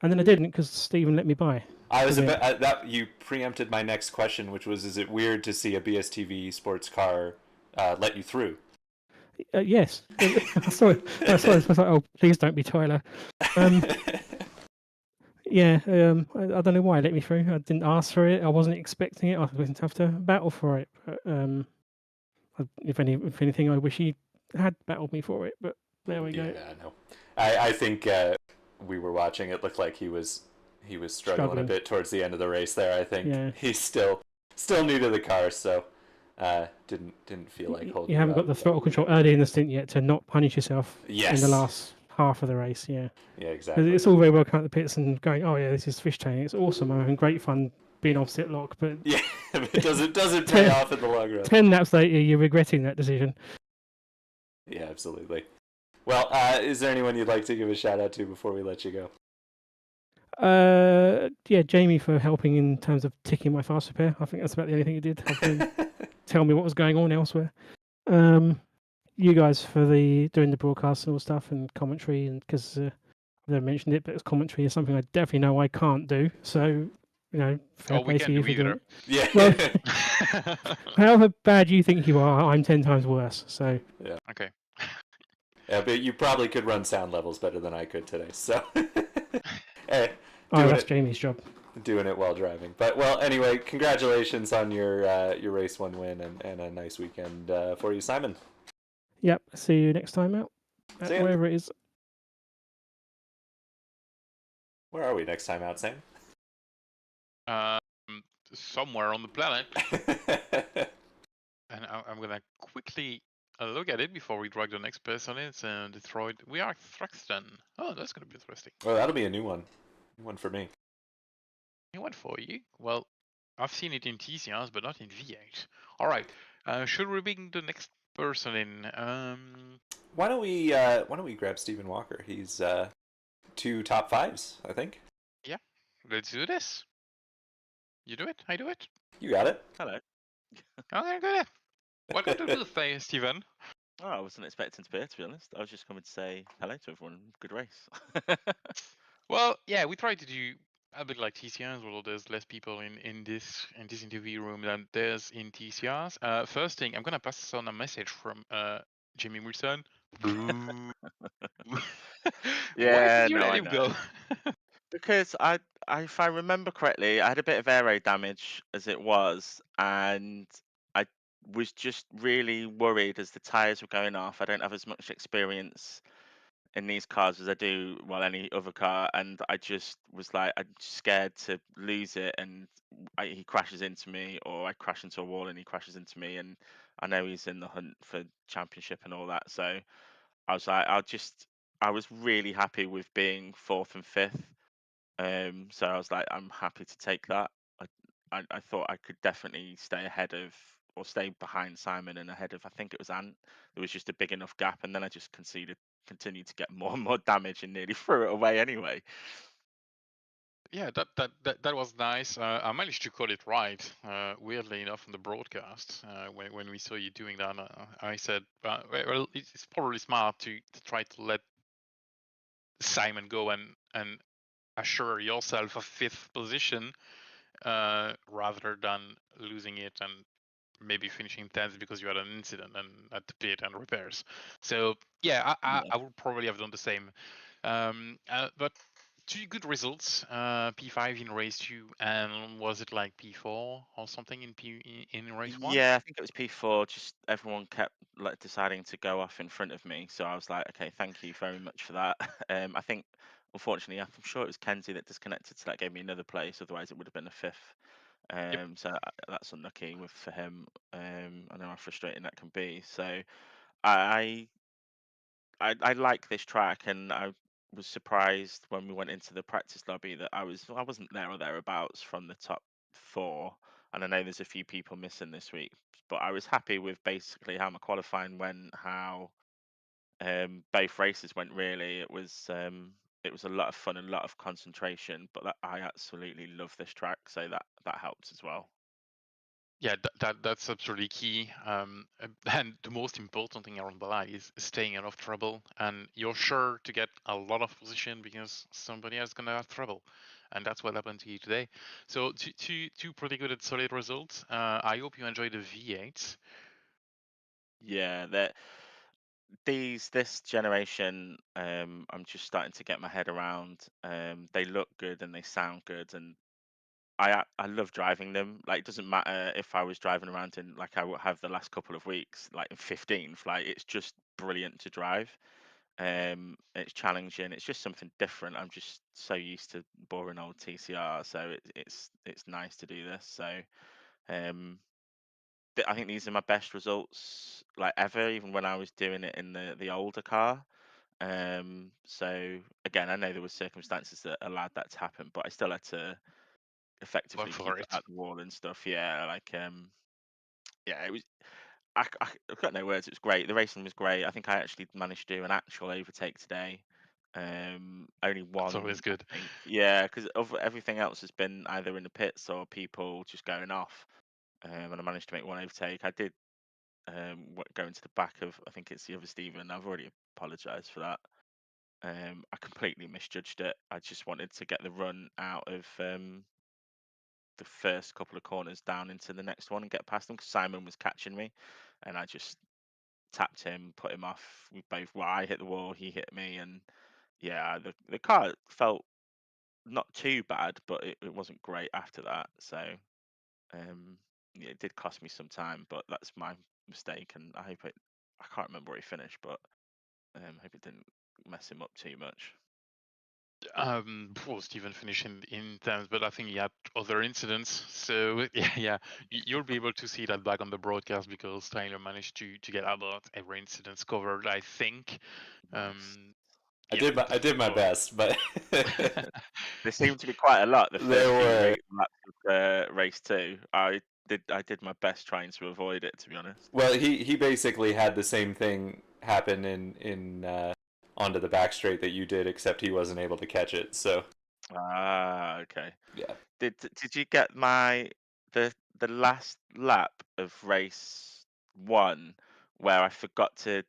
and then I didn't because Stephen let me by. I was that you preempted my next question, which was: is it weird to see a BSTV sports car let you through? Yes. Sorry. I was like, oh, please don't be Tyler. Yeah, I don't know why it let me through. I didn't ask for it. I wasn't expecting it. I was going to have to battle for it. But if anything, I wish he had battled me for it. But there we go. Yeah, I know. I think we were watching. It looked like he was struggling a bit towards the end of the race there. I think he's still new to the car, so. Didn't feel like holding. You haven't got the throttle control early in the stint yet to not punish yourself in the last half of the race. Yeah, exactly. It's all very well coming out the pits and going, oh yeah, this is fishtailing. It's awesome. I'm having great fun being opposite lock, but yeah, it doesn't pay off in the long run. 10 laps later, you're regretting that decision. Yeah, absolutely. Well, is there anyone you'd like to give a shout out to before we let you go? Yeah, Jamie for helping in terms of ticking my fast repair. I think that's about the only thing he did. Tell me what was going on elsewhere. You guys for doing the broadcast and all stuff and commentary, and because I've never mentioned it, but commentary is something I definitely know I can't do. So fair Oh, we play to can you do for doing either. it. Yeah. Well, however bad you think you are, I'm 10 times worse. So Okay. Yeah, but you probably could run sound levels better than I could today. So, hey, oh, that's Jamie's job. doing it while driving. But well, anyway, congratulations on your race 1 win and a nice weekend for you, Simon. Yep. See you next time out. See ya. Wherever it is. Where are we next time out, Sam? Somewhere on the planet. And I'm gonna quickly look at it before we drag the next person in. It's Detroit. We are Thruxton. Oh, that's gonna be interesting. Well, that'll be a new one. New one for me. New one for you. Well, I've seen it in TCRs, but not in V8. All right. Should we bring the next person in? Why don't we grab Stephen Walker? He's 2 top 5s, I think. Yeah. Let's do this. You do it. I do it. You got it. Hello. Okay, good. Welcome to the booth, Stephen. Oh, I wasn't expecting to be here, to be honest. I was just coming to say hello to everyone. Good race. Well, yeah, we try to do a bit like TCRs, although there's less people in this interview room than there's in TCRs. First thing, I'm gonna pass on a message from Jimmy Wilson. Boo. Why Yeah, did you no, let I him know. go? Because if I remember correctly, I had a bit of aero damage as it was, and I was just really worried as the tires were going off. I don't have as much experience in these cars as I do, well, any other car, and I just was like, I'm scared to lose it, and he crashes into me, or I crash into a wall and he crashes into me, and I know he's in the hunt for championship and all that, so I was like, I was really happy with being fourth and fifth. So I was like, I'm happy to take that. I thought I could definitely stay ahead of or stay behind Simon and ahead of, I think it was Ant. There was just a big enough gap, and then I just continued to get more and more damage and nearly threw it away anyway. Yeah, that was nice. I managed to call it right. Weirdly enough, on the broadcast, when we saw you doing that, I said, "Well, it's probably smart to try to let Simon go and assure yourself a fifth position, rather than losing it and maybe finishing 10th because you had an incident and at the pit and repairs." So yeah, I would probably have done the same. But 2 good results. P5 in race 2, and was it like P4 or something in race 1? Yeah, I think it was P4. Just everyone kept like deciding to go off in front of me, so I was like, okay, thank you very much for that. I think, unfortunately, I'm sure it was Kenzie that disconnected, so that gave me another place. Otherwise, it would have been a fifth. Yep. So that's unlucky for him. I know how frustrating that can be. So I I like this track, and I was surprised when we went into the practice lobby that I wasn't there or thereabouts from the top 4. And I know there's a few people missing this week, but I was happy with basically how my qualifying went, how both races went. Really, it was a lot of fun and a lot of concentration. But I absolutely love this track, so that helps as well. Yeah, that's absolutely key. And the most important thing around Belle is staying out of trouble. And you're sure to get a lot of position because somebody else gonna have trouble, and that's what happened to you today. So two pretty good and solid results. I hope you enjoy the V8. Yeah, that this generation, I'm just starting to get my head around. They look good and they sound good, and I love driving them. Like, it doesn't matter if I was driving around in, like I would have the last couple of weeks, like in 15th. Like, it's just brilliant to drive. It's challenging. It's just something different. I'm just so used to boring old TCR, so it's nice to do this. So um, I think these are my best results like ever, even when I was doing it in the older car. So again, I know there were circumstances that allowed that to happen, but I still had to Work effectively keep for it it. at the wall and stuff. Yeah, like yeah, it was. I've got no words. It was great. The racing was great. I think I actually managed to do an actual overtake today. Only That's always one, I good. think. Yeah, because everything else has been either in the pits or people just going off. And I managed to make one overtake. I did go into the back of, I think it's the other Stephen. I've already apologised for that. I completely misjudged it. I just wanted to get the run out of the first couple of corners down into the next one and get past him because Simon was catching me, and I just tapped him, put him off. We both, well, I hit the wall, he hit me, and yeah, the car felt not too bad, but it wasn't great after that. So yeah, it did cost me some time, but that's my mistake, and I hope I can't remember where he finished, but hope it didn't mess him up too much. Poor Stephen finished in terms, but I think he had other incidents. So yeah, you'll be able to see that back on the broadcast because Tyler managed to get about every incident covered, I think. I did my best, but there seemed to be quite a lot the first few laps of race 2. I did my best trying to avoid it, to be honest. Well, he basically had the same thing happen in onto the back straight that you did, except he wasn't able to catch it. So okay. Yeah. Did you get the last lap of race 1 where I forgot to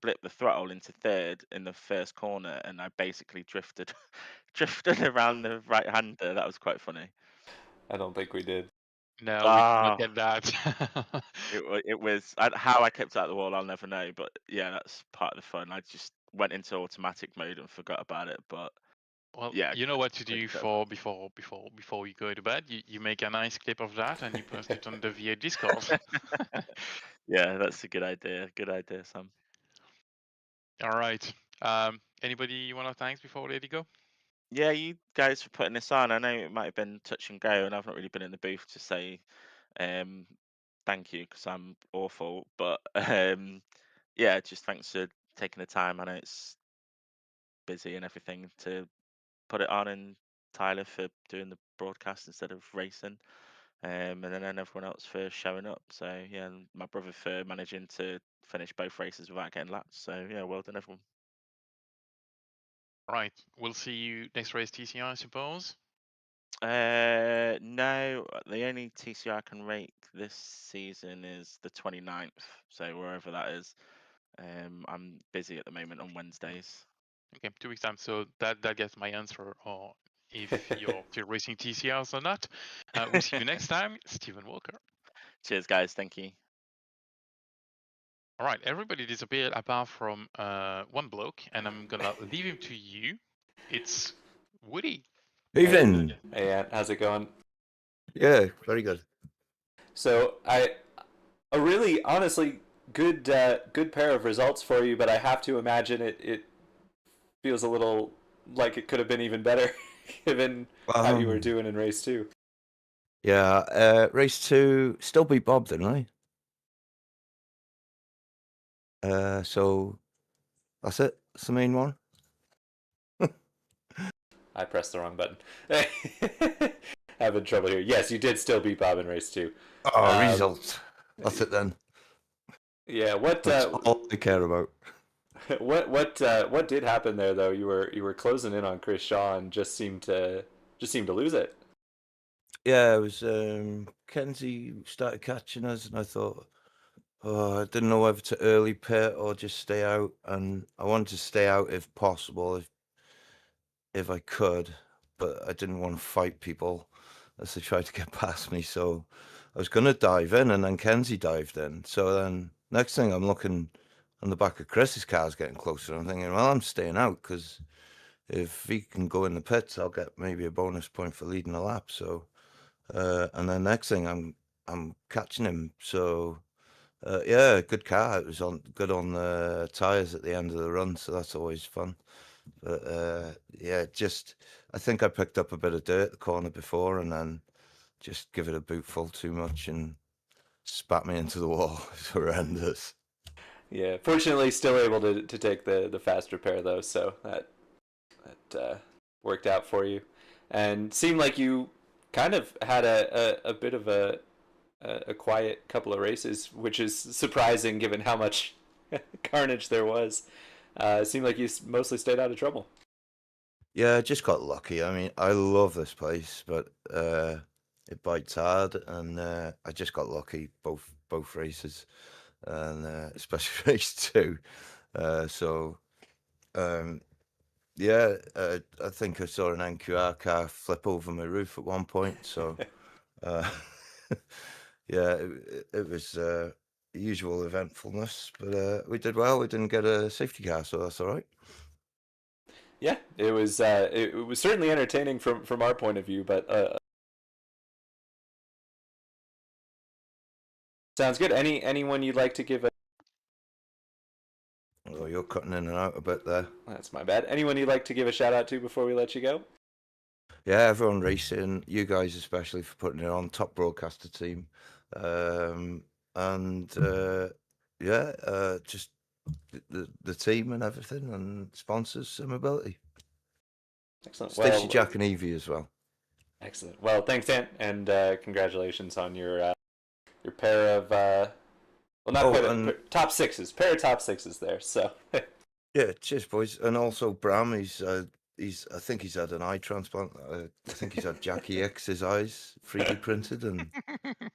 blip the throttle into third in the first corner, and I basically drifted around the right hander? That was quite funny. I don't think we did. No, we did not get that. It was how I kept out the wall, I'll never know. But yeah, that's part of the fun. I just went into automatic mode and forgot about it. But Well, yeah, you know what to do before you go to bed. You make a nice clip of that and you post it on the V8 Discord. Yeah, that's a good idea. Good idea, Sam. All right. Anybody you want to thanks before we let you go? Yeah, you guys for putting this on. I know it might have been touch and go, and I've not really been in the booth to say thank you because I'm awful. But yeah, just thanks for taking the time. I know it's busy and everything to put it on, and Tyler for doing the broadcast instead of racing, and then everyone else for showing up. So yeah, and my brother for managing to finish both races without getting laps. So yeah, well done, everyone. Right. We'll see you next race TCR, I suppose. No, the only TCR I can rake this season is the 29th. So wherever that is. I'm busy at the moment on Wednesdays. Okay, 2 weeks time. So that gets my answer, or if you're still racing TCRs or not. We'll see you next time, Stephen Walker. Cheers, guys. Thank you. All right, everybody disappeared apart from one bloke, and I'm gonna leave him to you. It's Woody. Evening. Hey, Ant, how's it going? Yeah, very good. So a really, honestly, good pair of results for you, but I have to imagine it feels a little like it could have been even better given how you were doing in race 2. Yeah, race 2 still beat Bob, didn't I? So that's it. That's the main one. I pressed the wrong button. Having trouble here. Yes, you did still beat Bob in race 2. Oh, results. That's it then. Yeah, That's all I care about. What did happen there though? You were closing in on Chris Shaw and just seemed to lose it. Yeah, it was Kenzie started catching us, and I thought, I didn't know whether to early pit or just stay out, and I wanted to stay out if possible, if I could, but I didn't want to fight people as they tried to get past me. So I was going to dive in, and then Kenzie dived in. So then next thing I'm looking on the back of Chris's car's getting closer. I'm thinking, well, I'm staying out because if he can go in the pits, I'll get maybe a bonus point for leading a lap. So, and then next thing I'm catching him. So, yeah, good car. It was good on the tires at the end of the run. So that's always fun. But yeah, I think I picked up a bit of dirt the corner before, and then just give it a boot full too much and spat me into the wall. It's horrendous. Yeah, fortunately, still able to take the fast repair though, so that worked out for you, and seemed like you kind of had a bit of a quiet couple of races, which is surprising given how much carnage there was. It seemed like you mostly stayed out of trouble. Yeah, I just got lucky. I mean, I love this place, but it bites hard, and I just got lucky both races, and especially race 2. So Yeah, I think I saw an NQR car flip over my roof at one point. So, uh, yeah, it was usual eventfulness, but we did well. We didn't get a safety car, so that's all right. Yeah, it was certainly entertaining from our point of view, but sounds good. Anyone you'd like to give a... Oh, you're cutting in and out a bit there. That's my bad. Anyone you'd like to give a shout out to before we let you go? Yeah, everyone racing, you guys especially for putting it on, top broadcaster team, and just the team and everything, and sponsors, SimAbility. Excellent. Stacey, Well, Jack, and Evie as well. Excellent. Well, thanks, Ant, and congratulations on your pair of well, not quite top sixes, pair of top sixes there. So yeah, cheers, boys, and also Bram. I think he's had an eye transplant. I think he's had Jackie X's eyes 3D printed, and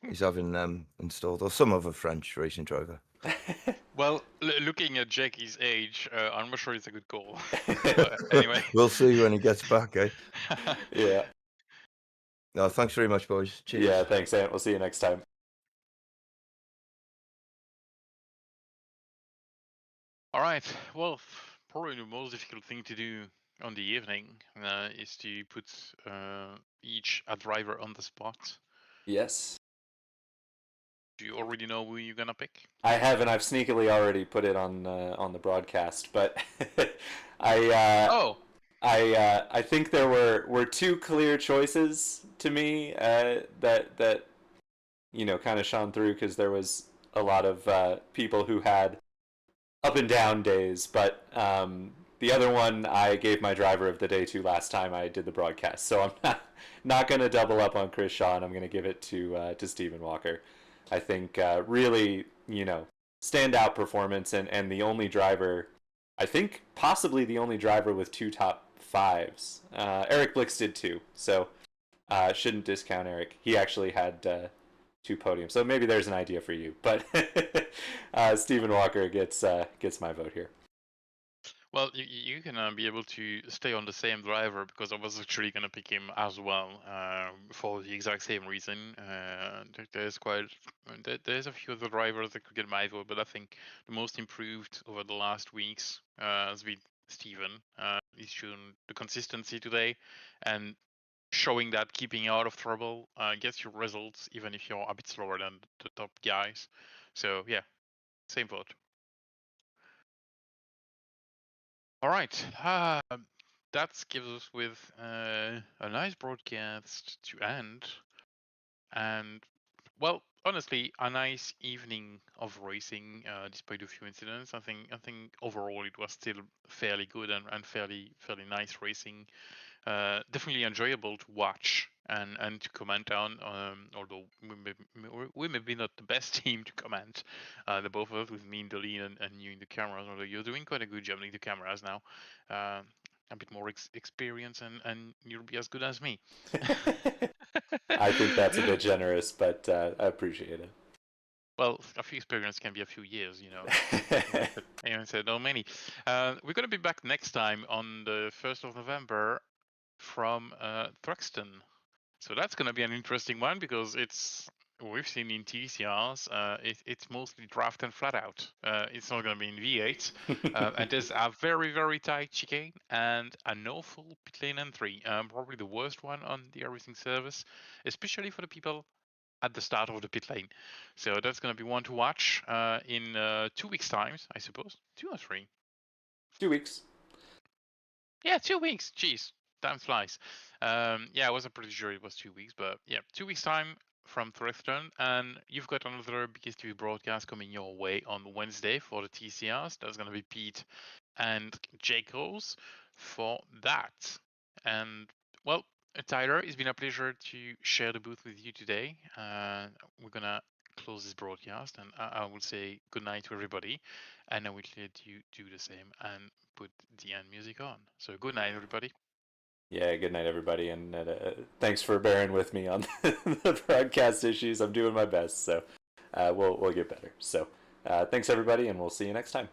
he's having them installed, or some other French racing driver. Well, looking at Jackie's age, I'm not sure it's a good call. But anyway, we'll see when he gets back, eh? Yeah. No, thanks very much, boys. Cheers. Yeah, thanks, Ant. We'll see you next time. All right. Well, probably the most difficult thing to do on the evening is to put each a driver on the spot. Yes. Do you already know who you're gonna pick? I have, and I've sneakily already put it on the broadcast, but I think there were two clear choices to me that kind of shone through, because there was a lot of people who had up and down days, but the other one I gave my driver of the day to last time I did the broadcast, so I'm not going to double up on Chris Shaw, and I'm going to give it to Stephen Walker. I think really, standout performance, and the only driver, I think possibly the only driver with 2 top 5s. Eric Blix did too, so shouldn't discount Eric. He actually had 2 podiums, so maybe there's an idea for you. But Stephen Walker gets my vote here. Well, you can be able to stay on the same driver, because I was actually going to pick him as well for the exact same reason. There's a few other drivers that could get my vote, but I think the most improved over the last weeks has been Steven. He's shown the consistency today, and showing that keeping out of trouble gets you results, even if you're a bit slower than the top guys. So yeah, same vote. All right, that gives us with a nice broadcast to end, and well, honestly, a nice evening of racing, despite a few incidents. I think overall it was still fairly good and fairly nice racing. Definitely enjoyable to watch and to comment on. Although we may be not the best team to comment, the both of us, with me in the lead and you in the cameras. Although you're doing quite a good job in the cameras now, a bit more experience, and you'll be as good as me. I think that's a bit generous, but I appreciate it. Well, a few experience can be a few years, Anyone said no many. We're going to be back next time on the 1st of November from Thruxton. So that's going to be an interesting one, because we've seen in TCRs, it's mostly draft and flat out. It's not going to be in V8. And there's a very, very tight chicane and an awful pit lane entry. Probably the worst one on the everything service, especially for the people at the start of the pit lane. So that's going to be one to watch in 2 weeks' time, I suppose. 2 or 3? 2 weeks. Yeah, 2 weeks. Jeez, time flies. Yeah, I wasn't pretty sure it was 2 weeks, but yeah, 2 weeks' time from Thruxton, and you've got another BSTV broadcast coming your way on Wednesday for the TCRs. That's going to be Pete and Jake Rose for that. And well, Tyler, it's been a pleasure to share the booth with you today. We're gonna close this broadcast, and I will say good night to everybody, and I will let you do the same and put the end music on. So good night, everybody. Yeah, good night, everybody, and thanks for bearing with me on the broadcast issues. I'm doing my best, so we'll get better. So thanks, everybody, and we'll see you next time.